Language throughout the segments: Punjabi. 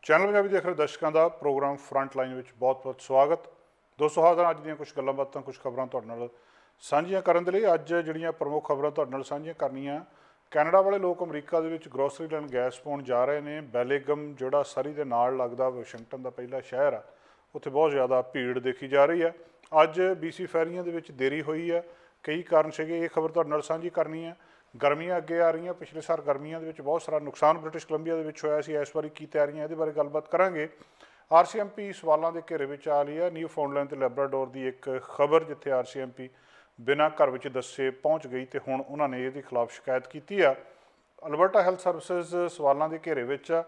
ਚੈਨਲ ਪੰਜਾਬੀ ਦੇਖ ਰਹੇ ਦਰਸ਼ਕਾਂ ਦਾ ਪ੍ਰੋਗਰਾਮ ਫਰੰਟ ਲਾਈਨ ਵਿੱਚ ਬਹੁਤ-ਬਹੁਤ ਸਵਾਗਤ। ਦੋਸਤੋ ਹਾਜ਼ਰ ਅੱਜ ਦੀਆਂ ਕੁਝ ਗੱਲਾਂ ਬਾਤਾਂ ਕੁਝ ਖਬਰਾਂ ਤੁਹਾਡੇ ਨਾਲ ਸਾਂਝੀਆਂ ਕਰਨ ਦੇ ਲਈ। ਅੱਜ ਜਿਹੜੀਆਂ ਪ੍ਰਮੁੱਖ ਖਬਰਾਂ ਤੁਹਾਡੇ ਨਾਲ ਸਾਂਝੀਆਂ ਕਰਨੀਆਂ, ਕੈਨੇਡਾ ਵਾਲੇ ਲੋਕ ਅਮਰੀਕਾ ਦੇ ਵਿੱਚ ਗਰੋਸਰੀ ਲੈਣ ਗੈਸ ਪਾਉਣ ਜਾ ਰਹੇ ਨੇ। ਬੈਲੇਗਮ ਜਿਹੜਾ ਸਰੀ ਦੇ ਨਾਲ ਲੱਗਦਾ ਵਾਸ਼ਿੰਗਟਨ ਦਾ ਪਹਿਲਾ ਸ਼ਹਿਰ ਆ, ਉੱਥੇ ਬਹੁਤ ਜ਼ਿਆਦਾ ਭੀੜ ਦੇਖੀ ਜਾ ਰਹੀ ਹੈ। ਅੱਜ BC ਫੈਰੀਆਂ ਦੇ ਵਿੱਚ ਦੇਰੀ ਹੋਈ ਹੈ, ਕਈ ਕਾਰਨ ਸੀਗੇ। ਇਹ ਖਬਰ ਤੁਹਾਡੇ ਨਾਲ ਸਾਂਝੀ ਕਰਨੀ ਹੈ। ਗਰਮੀਆਂ ਅੱਗੇ ਆ ਰਹੀਆਂ, ਪਿਛਲੇ ਸਾਲ ਗਰਮੀਆਂ ਦੇ ਵਿੱਚ ਬਹੁਤ ਸਾਰਾ ਨੁਕਸਾਨ ਬ੍ਰਿਟਿਸ਼ ਕੋਲੰਬੀਆ ਦੇ ਵਿੱਚ ਹੋਇਆ ਸੀ। ਇਸ ਵਾਰੀ ਕੀ ਤਿਆਰੀਆਂ, ਇਹਦੇ ਬਾਰੇ ਗੱਲਬਾਤ ਕਰਾਂਗੇ। RCMP ਸਵਾਲਾਂ ਦੇ ਘੇਰੇ ਵਿੱਚ ਆ ਰਹੀ ਹੈ। ਨਿਊ ਫਾਊਂਡਲੈਂਡ ਤੇ ਲੈਬਰਾਡੋਰ ਦੀ ਇੱਕ ਖਬਰ, ਜਿੱਥੇ RCMP ਬਿਨਾਂ ਘਰ ਵਿੱਚ ਦੱਸੇ ਪਹੁੰਚ ਗਈ ਤੇ ਹੁਣ ਉਹਨਾਂ ਨੇ ਇਹਦੇ ਖਿਲਾਫ ਸ਼ਿਕਾਇਤ ਕੀਤੀ ਆ। ਅਲਬਰਟਾ ਹੈਲਥ ਸਰਵਿਸਿਜ਼ ਸਵਾਲਾਂ ਦੇ ਘੇਰੇ ਵਿੱਚ ਆ।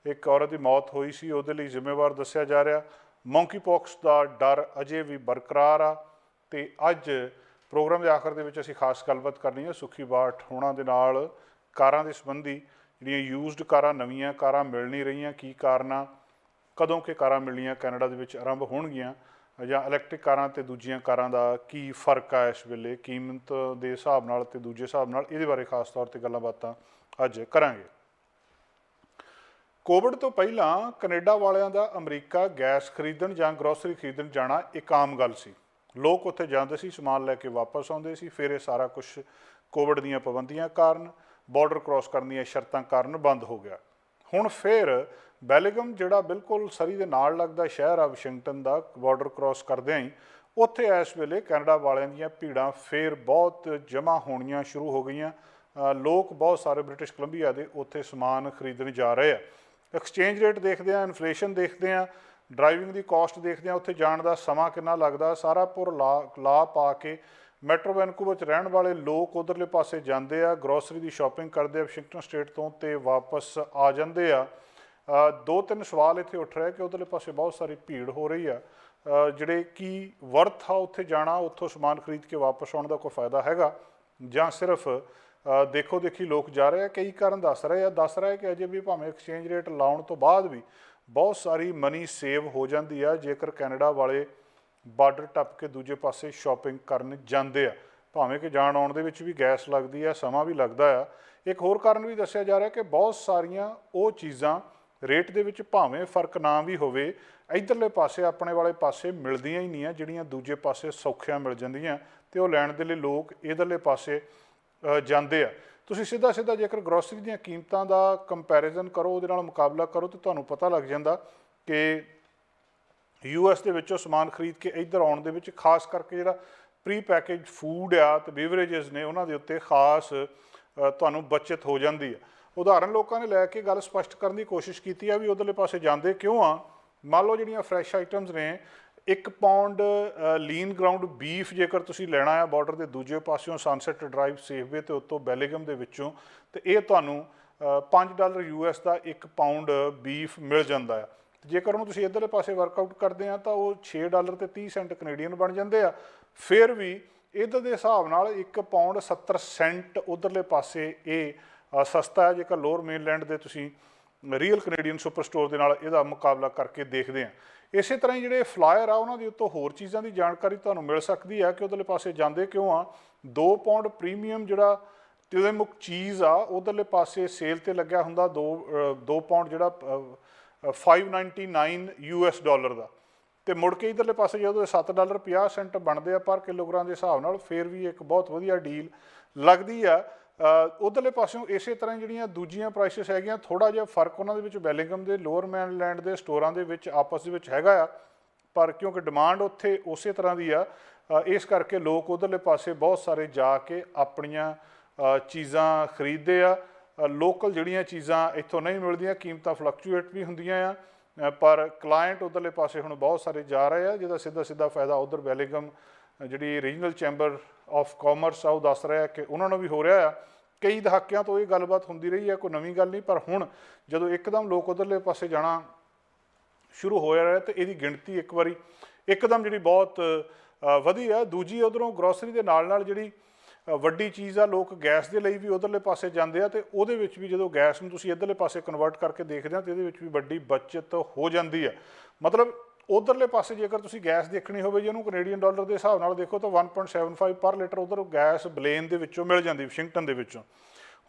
ਇੱਕ ਔਰਤ ਦੀ ਮੌਤ ਹੋਈ ਸੀ, ਉਹਦੇ ਲਈ ਜ਼ਿੰਮੇਵਾਰ ਦੱਸਿਆ ਜਾ ਰਿਹਾ। ਮੌਂਕੀ ਪੌਕਸ ਦਾ ਡਰ ਅਜੇ ਵੀ ਬਰਕਰਾਰ ਆ। ਤੇ ਅੱਜ ਪ੍ਰੋਗਰਾਮ ਦੇ ਆਖਰ ਦੇ ਵਿੱਚ ਅਸੀਂ ਖਾਸ ਗੱਲਬਾਤ ਕਰਨੀ ਹੈ ਸੁਖੀ ਬਾਠ ਹੋਣਾ ਦੇ ਨਾਲ, ਕਾਰਾਂ ਦੇ ਸੰਬੰਧੀ। ਜਿਹੜੀਆਂ ਯੂਜ਼ਡ ਕਾਰਾਂ, ਨਵੀਆਂ ਕਾਰਾਂ ਮਿਲ ਨਹੀਂ ਰਹੀਆਂ, ਕੀ ਕਾਰਨ ਆ? ਕਦੋਂ ਕਿ ਕਾਰਾਂ ਮਿਲਣੀਆਂ ਕੈਨੇਡਾ ਦੇ ਵਿੱਚ ਆਰੰਭ ਹੋਣਗੀਆਂ, ਜਾਂ ਇਲੈਕਟ੍ਰਿਕ ਕਾਰਾਂ ਅਤੇ ਦੂਜੀਆਂ ਕਾਰਾਂ ਦਾ ਕੀ ਫਰਕ ਆ ਇਸ ਵੇਲੇ ਕੀਮਤ ਦੇ ਹਿਸਾਬ ਨਾਲ ਅਤੇ ਦੂਜੇ ਹਿਸਾਬ ਨਾਲ? ਇਹਦੇ ਬਾਰੇ ਖਾਸ ਤੌਰ 'ਤੇ ਗੱਲਾਂ ਬਾਤਾਂ ਅੱਜ ਕਰਾਂਗੇ। ਕੋਵਿਡ ਤੋਂ ਪਹਿਲਾਂ ਕੈਨੇਡਾ ਵਾਲਿਆਂ ਦਾ ਅਮਰੀਕਾ ਗੈਸ ਖਰੀਦਣ ਜਾਂ ਗਰੋਸਰੀ ਖਰੀਦਣ ਜਾਣਾ ਇੱਕ ਆਮ ਗੱਲ ਸੀ। ਲੋਕ ਉੱਥੇ ਜਾਂਦੇ ਸੀ, ਸਮਾਨ ਲੈ ਕੇ ਵਾਪਸ ਆਉਂਦੇ ਸੀ। ਫਿਰ ਇਹ ਸਾਰਾ ਕੁਛ ਕੋਵਿਡ ਦੀਆਂ ਪਾਬੰਦੀਆਂ ਕਾਰਨ, ਬਾਰਡਰ ਕ੍ਰੋਸ ਕਰਨ ਦੀਆਂ ਸ਼ਰਤਾਂ ਕਾਰਨ ਬੰਦ ਹੋ ਗਿਆ। ਹੁਣ ਫਿਰ ਬੈਲੇਗਮ ਜਿਹੜਾ ਬਿਲਕੁਲ ਸਰੀ ਦੇ ਨਾਲ ਲੱਗਦਾ ਸ਼ਹਿਰ ਆ ਵਾਸ਼ਿੰਗਟਨ ਦਾ, ਬਾਰਡਰ ਕ੍ਰੋਸ ਕਰਦਿਆਂ ਹੀ ਉੱਥੇ ਇਸ ਵੇਲੇ ਕੈਨੇਡਾ ਵਾਲਿਆਂ ਦੀਆਂ ਭੀੜਾਂ ਫਿਰ ਬਹੁਤ ਜਮ੍ਹਾਂ ਹੋਣੀਆਂ ਸ਼ੁਰੂ ਹੋ ਗਈਆਂ। ਲੋਕ ਬਹੁਤ ਸਾਰੇ ਬ੍ਰਿਟਿਸ਼ ਕੋਲੰਬੀਆ ਦੇ ਉੱਥੇ ਸਮਾਨ ਖਰੀਦਣ ਜਾ ਰਹੇ ਆ। ਐਕਸਚੇਂਜ ਰੇਟ ਦੇਖਦੇ ਆ, ਇਨਫਲੇਸ਼ਨ ਦੇਖਦੇ ਆ, ਡਰਾਈਵਿੰਗ ਦੀ ਕਾਸਟ ਦੇਖਦੇ ਆ, ਉੱਥੇ ਜਾਣ ਦਾ ਸਮਾਂ ਕਿੰਨਾ ਲੱਗਦਾ, ਸਾਰਾ ਪੁਰ ਲਾ ਪਾ ਕੇ ਮੈਟਰੋ ਵੈਨਕੂਵਰ 'ਚ ਰਹਿਣ ਵਾਲੇ ਲੋਕ ਉੱਧਰਲੇ ਪਾਸੇ ਜਾਂਦੇ ਆ, ਗਰੋਸਰੀ ਦੀ ਸ਼ਾਪਿੰਗ ਕਰਦੇ ਆ ਵਾਸ਼ਿੰਗਟਨ ਸਟੇਟ ਤੋਂ ਅਤੇ ਵਾਪਸ ਆ ਜਾਂਦੇ ਆ। ਦੋ ਤਿੰਨ ਸਵਾਲ ਇੱਥੇ ਉੱਠ ਰਿਹਾ ਕਿ ਉੱਧਰਲੇ ਪਾਸੇ ਬਹੁਤ ਸਾਰੀ ਭੀੜ ਹੋ ਰਹੀ ਆ। ਜਿਹੜੇ ਕੀ ਵਰਥ ਆ ਉੱਥੇ ਜਾਣਾ, ਉੱਥੋਂ ਸਮਾਨ ਖਰੀਦ ਕੇ ਵਾਪਸ ਆਉਣ ਦਾ ਕੋਈ ਫਾਇਦਾ ਹੈਗਾ, ਜਾਂ ਸਿਰਫ ਦੇਖੋ ਦੇਖੀ ਲੋਕ ਜਾ ਰਹੇ ਆ? ਕਈ ਕਾਰਨ ਦੱਸ ਰਹੇ ਕਿ ਅਜੇ ਵੀ ਭਾਵੇਂ ਐਕਸਚੇਂਜ ਰੇਟ ਲਾਉਣ ਤੋਂ ਬਾਅਦ ਵੀ ਬਹੁਤ ਸਾਰੀ ਮਨੀ ਸੇਵ ਹੋ ਜਾਂਦੀ ਆ ਜੇਕਰ ਕੈਨੇਡਾ ਵਾਲੇ ਬਾਰਡਰ ਟੱਪ ਕੇ ਦੂਜੇ ਪਾਸੇ ਸ਼ਾਪਿੰਗ ਕਰਨ ਜਾਂਦੇ ਆ। ਭਾਵੇਂ ਕਿ ਜਾਣ ਆਉਣ ਦੇ ਵਿੱਚ ਵੀ ਗੈਸ ਲੱਗਦੀ ਆ, ਸਮਾਂ ਵੀ ਲੱਗਦਾ ਆ। ਇੱਕ ਹੋਰ ਕਾਰਨ ਵੀ ਦੱਸਿਆ ਜਾ ਰਿਹਾ ਕਿ ਬਹੁਤ ਸਾਰੀਆਂ ਉਹ ਚੀਜ਼ਾਂ ਰੇਟ ਦੇ ਵਿੱਚ ਭਾਵੇਂ ਫਰਕ ਨਾ ਵੀ ਹੋਵੇ, ਇੱਧਰਲੇ ਪਾਸੇ ਆਪਣੇ ਵਾਲੇ ਪਾਸੇ ਮਿਲਦੀਆਂ ਹੀ ਨਹੀਂ ਆ, ਜਿਹੜੀਆਂ ਦੂਜੇ ਪਾਸੇ ਸੌਖੀਆਂ ਮਿਲ ਜਾਂਦੀਆਂ, ਅਤੇ ਉਹ ਲੈਣ ਦੇ ਲਈ ਲੋਕ ਇੱਧਰਲੇ ਪਾਸੇ ਜਾਂਦੇ ਆ। ਤੁਸੀਂ ਸਿੱਧਾ ਜੇਕਰ ਗਰੋਸਰੀ ਦੀਆਂ ਕੀਮਤਾਂ ਦਾ ਕੰਪੈਰੀਜ਼ਨ ਕਰੋ, ਉਹਦੇ ਨਾਲ ਮੁਕਾਬਲਾ ਕਰੋ, ਤਾਂ ਤੁਹਾਨੂੰ ਪਤਾ ਲੱਗ ਜਾਂਦਾ ਕਿ US ਦੇ ਵਿੱਚੋਂ ਸਮਾਨ ਖਰੀਦ ਕੇ ਇੱਧਰ ਆਉਣ ਦੇ ਵਿੱਚ ਖਾਸ ਕਰਕੇ ਜਿਹੜਾ ਪ੍ਰੀ ਪੈਕੇਜ ਫੂਡ ਆ ਅਤੇ ਬੀਵਰੇਜਸ ਨੇ, ਉਹਨਾਂ ਦੇ ਉੱਤੇ ਖਾਸ ਤੁਹਾਨੂੰ ਬੱਚਤ ਹੋ ਜਾਂਦੀ ਆ। ਉਦਾਹਰਨ ਲੋਕਾਂ ਨੇ ਲੈ ਕੇ ਗੱਲ ਸਪਸ਼ਟ ਕਰਨ ਦੀ ਕੋਸ਼ਿਸ਼ ਕੀਤੀ ਆ ਵੀ ਉੱਧਰਲੇ ਪਾਸੇ ਜਾਂਦੇ ਕਿਉਂ ਆ। ਮੰਨ ਲਓ ਜਿਹੜੀਆਂ ਫਰੈਸ਼ ਆਈਟਮਸ ਨੇ, 1 ਪਾਉਂਡ ਲੀਨ ਗਰਾਊਂਡ ਬੀਫ ਜੇਕਰ ਤੁਸੀਂ ਲੈਣਾ ਆ ਬਾਰਡਰ ਦੇ ਦੂਜੇ ਪਾਸਿਓਂ ਸਨਸੈਟ ਡਰਾਈਵ ਸੇਫਵੇ ਅਤੇ ਉੱਤੋਂ ਬੈਲੇਗਮ ਦੇ ਵਿੱਚੋਂ, ਅਤੇ ਇਹ ਤੁਹਾਨੂੰ $5 US ਦਾ 1 ਪਾਉਂਡ ਬੀਫ ਮਿਲ ਜਾਂਦਾ ਆ। ਜੇਕਰ ਉਹਨੂੰ ਤੁਸੀਂ ਇੱਧਰਲੇ ਪਾਸੇ ਵਰਕਆਊਟ ਕਰਦੇ ਆ ਤਾਂ ਉਹ $6 ਅਤੇ 30 ਸੈਂਟ ਕੈਨੇਡੀਅਨ ਬਣ ਜਾਂਦੇ ਆ। ਫਿਰ ਵੀ ਇੱਧਰ ਦੇ ਹਿਸਾਬ ਨਾਲ 1 ਪਾਉਂਡ 70 ਸੈਂਟ ਉੱਧਰਲੇ ਪਾਸੇ ਇਹ ਸਸਤਾ ਹੈ ਜੇਕਰ ਲੋਅਰ ਮੇਨਲੈਂਡ ਦੇ ਤੁਸੀਂ ਰੀਅਲ ਕੈਨੇਡੀਅਨ ਸੁਪਰ ਸਟੋਰ ਦੇ ਨਾਲ ਇਹਦਾ ਮੁਕਾਬਲਾ ਕਰਕੇ ਦੇਖਦੇ ਆ। ਇਸੇ ਤਰ੍ਹਾਂ ਹੀ ਜਿਹੜੇ ਫਲਾਇਰ ਆ, ਉਹਨਾਂ ਦੇ ਉੱਤੋਂ ਹੋਰ ਚੀਜ਼ਾਂ ਦੀ ਜਾਣਕਾਰੀ ਤੁਹਾਨੂੰ ਮਿਲ ਸਕਦੀ ਹੈ ਕਿ ਉੱਧਰਲੇ ਪਾਸੇ ਜਾਂਦੇ ਕਿਉਂ ਆ। 2 ਪਾਉਂਡ ਪ੍ਰੀਮੀਅਮ ਜਿਹੜਾ ਤਿਲੇਮੁਖ ਚੀਜ਼ ਆ, ਉੱਧਰਲੇ ਪਾਸੇ ਸੇਲ 'ਤੇ ਲੱਗਿਆ ਹੁੰਦਾ। 2 ਪਾਉਂਡ ਜਿਹੜਾ $5.99 US ਦਾ, ਅਤੇ ਮੁੜ ਕੇ ਇੱਧਰਲੇ ਪਾਸੇ ਜਦੋਂ $7.50 ਬਣਦੇ ਆ ਪਰ ਕਿਲੋਗ੍ਰਾਮ ਦੇ ਹਿਸਾਬ ਨਾਲ, ਫਿਰ ਵੀ ਇੱਕ ਬਹੁਤ ਵਧੀਆ ਡੀਲ ਲੱਗਦੀ ਆ। ਉੱਧਰਲੇ ਪਾਸਿਓਂ ਇਸੇ ਤਰ੍ਹਾਂ ਜਿਹੜੀਆਂ ਦੂਜੀਆਂ ਪ੍ਰਾਈਸਿਸ ਹੈਗੀਆਂ, ਥੋੜ੍ਹਾ ਜਿਹਾ ਫਰਕ ਉਹਨਾਂ ਦੇ ਵਿੱਚ ਬੈਲਿੰਗਮ ਦੇ ਲੋਅਰ ਮੇਨਲੈਂਡ ਦੇ ਸਟੋਰਾਂ ਦੇ ਵਿੱਚ ਆਪਸ ਦੇ ਵਿੱਚ ਹੈਗਾ ਆ, ਪਰ ਕਿਉਂਕਿ ਡਿਮਾਂਡ ਉੱਥੇ ਉਸੇ ਤਰ੍ਹਾਂ ਦੀ ਆ, ਇਸ ਕਰਕੇ ਲੋਕ ਉੱਧਰਲੇ ਪਾਸੇ ਬਹੁਤ ਸਾਰੇ ਜਾ ਕੇ ਆਪਣੀਆਂ ਚੀਜ਼ਾਂ ਖਰੀਦਦੇ ਆ। ਲੋਕਲ ਜਿਹੜੀਆਂ ਚੀਜ਼ਾਂ ਇੱਥੋਂ ਨਹੀਂ ਮਿਲਦੀਆਂ, ਕੀਮਤਾਂ ਫਲਕਚੂਏਟ ਵੀ ਹੁੰਦੀਆਂ ਆ, ਪਰ ਕਲਾਇੰਟ ਉੱਧਰਲੇ ਪਾਸੇ ਹੁਣ ਬਹੁਤ ਸਾਰੇ ਜਾ ਰਹੇ ਆ, ਜਿਹਦਾ ਸਿੱਧਾ ਫਾਇਦਾ ਉੱਧਰ ਬੈਲਿੰਗਮ ਜਿਹੜੀ ਰੀਜਨਲ ਚੈਂਬਰ ਆਫ ਕਾਮਰਸ ਆ ਉਹ ਦੱਸ ਰਿਹਾ ਕਿ ਉਹਨਾਂ ਨੂੰ ਵੀ ਹੋ ਰਿਹਾ ਆ। ਕਈ ਦਹਾਕਿਆਂ ਤੋਂ ਇਹ ਗੱਲਬਾਤ ਹੁੰਦੀ ਰਹੀ ਹੈ, ਕੋਈ ਨਵੀਂ ਗੱਲ ਨਹੀਂ, ਪਰ ਹੁਣ ਜਦੋਂ ਇੱਕਦਮ ਲੋਕ ਉੱਧਰਲੇ ਪਾਸੇ ਜਾਣਾ ਸ਼ੁਰੂ ਹੋ ਰਿਹਾ ਅਤੇ ਇਹਦੀ ਗਿਣਤੀ ਇੱਕ ਵਾਰੀ ਇੱਕਦਮ ਜਿਹੜੀ ਬਹੁਤ ਵਧੀ ਆ। ਦੂਜੀ ਉੱਧਰੋਂ ਗਰੋਸਰੀ ਦੇ ਨਾਲ ਜਿਹੜੀ ਵੱਡੀ ਚੀਜ਼ ਆ, ਲੋਕ ਗੈਸ ਦੇ ਲਈ ਵੀ ਉੱਧਰਲੇ ਪਾਸੇ ਜਾਂਦੇ ਆ, ਅਤੇ ਉਹਦੇ ਵਿੱਚ ਵੀ ਜਦੋਂ ਗੈਸ ਨੂੰ ਤੁਸੀਂ ਇੱਧਰਲੇ ਪਾਸੇ ਕਨਵਰਟ ਕਰਕੇ ਦੇਖਦੇ ਆ ਤਾਂ ਇਹਦੇ ਵਿੱਚ ਵੀ ਵੱਡੀ ਬੱਚਤ ਹੋ ਜਾਂਦੀ ਆ। ਮਤਲਬ ਉੱਧਰਲੇ ਪਾਸੇ ਜੇਕਰ ਤੁਸੀਂ ਗੈਸ ਦੇਖਣੀ ਹੋਵੇ, ਜੇ ਉਹਨੂੰ ਕੈਨੇਡੀਅਨ ਡਾਲਰ ਦੇ ਹਿਸਾਬ ਨਾਲ ਦੇਖੋ ਤਾਂ 1.75 ਪਰ ਲੀਟਰ ਉੱਧਰ ਗੈਸ ਬਲੇਨ ਦੇ ਵਿੱਚੋਂ ਮਿਲ ਜਾਂਦੀ, ਵਾਸ਼ਿੰਗਟਨ ਦੇ ਵਿੱਚੋਂ।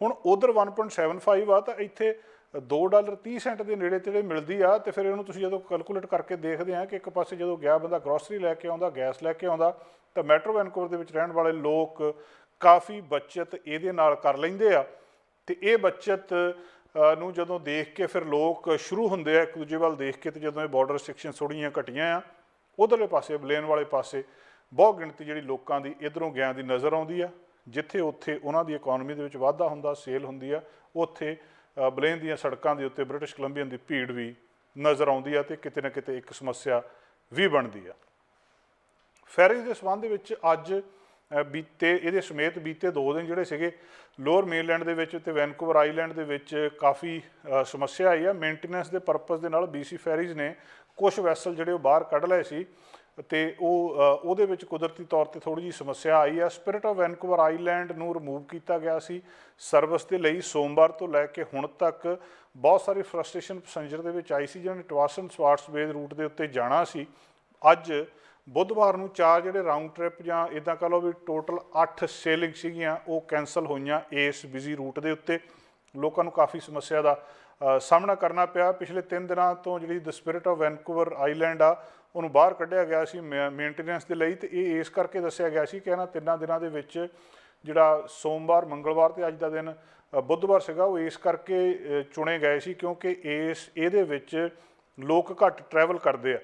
ਹੁਣ ਉੱਧਰ 1.75 ਆ ਤਾਂ ਇੱਥੇ $2.30 ਦੇ ਨੇੜੇ ਤੇੜੇ ਮਿਲਦੀ ਆ। ਤੇ ਫਿਰ ਇਹਨੂੰ ਤੁਸੀਂ ਜਦੋਂ ਕੈਲਕੂਲੇਟ ਕਰਕੇ ਦੇਖਦੇ ਆ ਕਿ ਇੱਕ ਪਾਸੇ ਜਦੋਂ ਗਿਆ ਬੰਦਾ ਗਰੋਸਰੀ ਲੈ ਕੇ ਆਉਂਦਾ, ਗੈਸ ਲੈ ਕੇ ਆਉਂਦਾ, ਤਾਂ ਮੈਟਰੋ ਵੈਨਕੂਵਰ ਦੇ ਵਿੱਚ ਰਹਿਣ ਵਾਲੇ ਲੋਕ ਕਾਫੀ ਬੱਚਤ ਇਹਦੇ ਨਾਲ ਕਰ ਲੈਂਦੇ ਆ। ਤੇ ਇਹ ਬੱਚਤ ਨੂੰ ਜਦੋਂ ਦੇਖ ਕੇ ਫਿਰ ਲੋਕ ਸ਼ੁਰੂ ਹੁੰਦੇ ਆ ਇੱਕ ਦੂਜੇ ਵੱਲ ਦੇਖ ਕੇ। ਤੇ ਜਦੋਂ ਇਹ ਬਾਰਡਰ ਰਿਸਟ੍ਰਿਕਸ਼ਨ ਥੋੜ੍ਹੀਆਂ ਘਟੀਆਂ ਆ, ਉਧਰਲੇ ਪਾਸੇ ਬਲੇਨ ਵਾਲੇ ਪਾਸੇ ਬਹੁਤ ਗਿਣਤੀ ਜਿਹੜੀ ਲੋਕਾਂ ਦੀ ਇੱਧਰੋਂ ਗਿਆ ਦੀ ਨਜ਼ਰ ਆਉਂਦੀ ਆ। ਜਿੱਥੇ ਉੱਥੇ ਉਹਨਾਂ ਦੀ ਇਕੋਨਮੀ ਦੇ ਵਿੱਚ ਵਾਧਾ ਹੁੰਦਾ, ਸੇਲ ਹੁੰਦੀ ਆ, ਉੱਥੇ ਬਲੇਨ ਦੀਆਂ ਸੜਕਾਂ ਦੇ ਉੱਤੇ ਬ੍ਰਿਟਿਸ਼ ਕੋਲੰਬੀਆ ਦੀ ਭੀੜ ਵੀ ਨਜ਼ਰ ਆਉਂਦੀ ਆ। ਤੇ ਕਿਤੇ ਨਾ ਕਿਤੇ ਇੱਕ ਸਮੱਸਿਆ ਵੀ ਬਣਦੀ ਆ। ਫੈਰੀਜ਼ ਦੇ ਸੰਬੰਧ ਦੇ ਵਿੱਚ ਅੱਜ ਇਹਦੇ ਸਮੇਤ ਬੀਤੇ 2 ਦਿਨ ਜਿਹੜੇ ਸੀਗੇ ਲੋਅਰ ਮੇਨਲੈਂਡ ਦੇ ਵਿੱਚ ਤੇ ਵੈਨਕੂਵਰ ਆਈਲੈਂਡ ਦੇ ਵਿੱਚ ਕਾਫੀ ਸਮੱਸਿਆ ਆਈ ਆ। ਮੇਨਟੇਨੈਂਸ ਦੇ ਪਰਪਸ ਦੇ ਨਾਲ BC ਫੈਰੀਜ਼ ਨੇ ਕੁਝ ਵੈਸਲ ਜਿਹੜੇ ਉਹ ਬਾਹਰ ਕੱਢ ਲਏ ਸੀ ਤੇ ਉਹਦੇ ਵਿੱਚ ਕੁਦਰਤੀ ਤੌਰ ਤੇ ਥੋੜੀ ਜਿਹੀ ਸਮੱਸਿਆ ਆਈ ਆ। ਸਪਿਰਿਟ ਆਫ ਵੈਨਕੂਵਰ ਆਈਲੈਂਡ ਨੂੰ ਰਿਮੂਵ ਕੀਤਾ ਗਿਆ ਸੀ ਸਰਵਿਸ ਦੇ ਲਈ। ਸੋਮਵਾਰ ਤੋਂ ਲੈ ਕੇ ਹੁਣ ਤੱਕ ਬਹੁਤ ਸਾਰੀ ਫਰਸਟ੍ਰੇਸ਼ਨ ਪੈਸੰਜਰ ਦੇ ਵਿੱਚ ਆਈ ਸੀ ਜਿਹਨਾਂ ਨੇ ਟਵਾਸਨ ਸਵਾਰਟਸ ਬੇ ਰੂਟ ਦੇ ਉੱਤੇ ਜਾਣਾ ਸੀ। ਅੱਜ ਬੁੱਧਵਾਰ ਨੂੰ 4 ਜਿਹੜੇ ਰਾਊਂਡ ਟ੍ਰਿਪ ਜਾਂ ਇੱਦਾਂ ਕਹ ਲਓ ਵੀ ਟੋਟਲ 8 ਸੇਲਿੰਗ ਸੀਗੀਆਂ ਉਹ ਕੈਂਸਲ ਹੋਈਆਂ ਇਸ ਬਿਜ਼ੀ ਰੂਟ ਦੇ ਉੱਤੇ। ਲੋਕਾਂ ਨੂੰ ਕਾਫੀ ਸਮੱਸਿਆ ਦਾ ਸਾਹਮਣਾ ਕਰਨਾ ਪਿਆ। ਪਿਛਲੇ 3 ਦਿਨਾਂ ਤੋਂ ਜਿਹੜੀ ਦ ਸਪਿਰਿਟ ਆਫ ਵੈਨਕੂਵਰ ਆਈਲੈਂਡ ਆ ਉਹਨੂੰ ਬਾਹਰ ਕੱਢਿਆ ਗਿਆ ਸੀ ਮੇਨਟੇਨੈਂਸ ਦੇ ਲਈ। ਤੇ ਇਹ ਇਸ ਕਰਕੇ ਦੱਸਿਆ ਗਿਆ ਸੀ ਕਿ ਇਹਨਾਂ 3 ਦਿਨਾਂ ਦੇ ਵਿੱਚ ਜਿਹੜਾ ਸੋਮਵਾਰ, ਮੰਗਲਵਾਰ ਤੇ ਅੱਜ ਦਾ ਦਿਨ ਬੁੱਧਵਾਰ ਸੀਗਾ ਉਹ ਇਸ ਕਰਕੇ ਚੁਣੇ ਗਏ ਸੀ ਕਿਉਂਕਿ ਇਹਦੇ ਵਿੱਚ ਲੋਕ ਘੱਟ ਟਰੈਵਲ ਕਰਦੇ ਆ।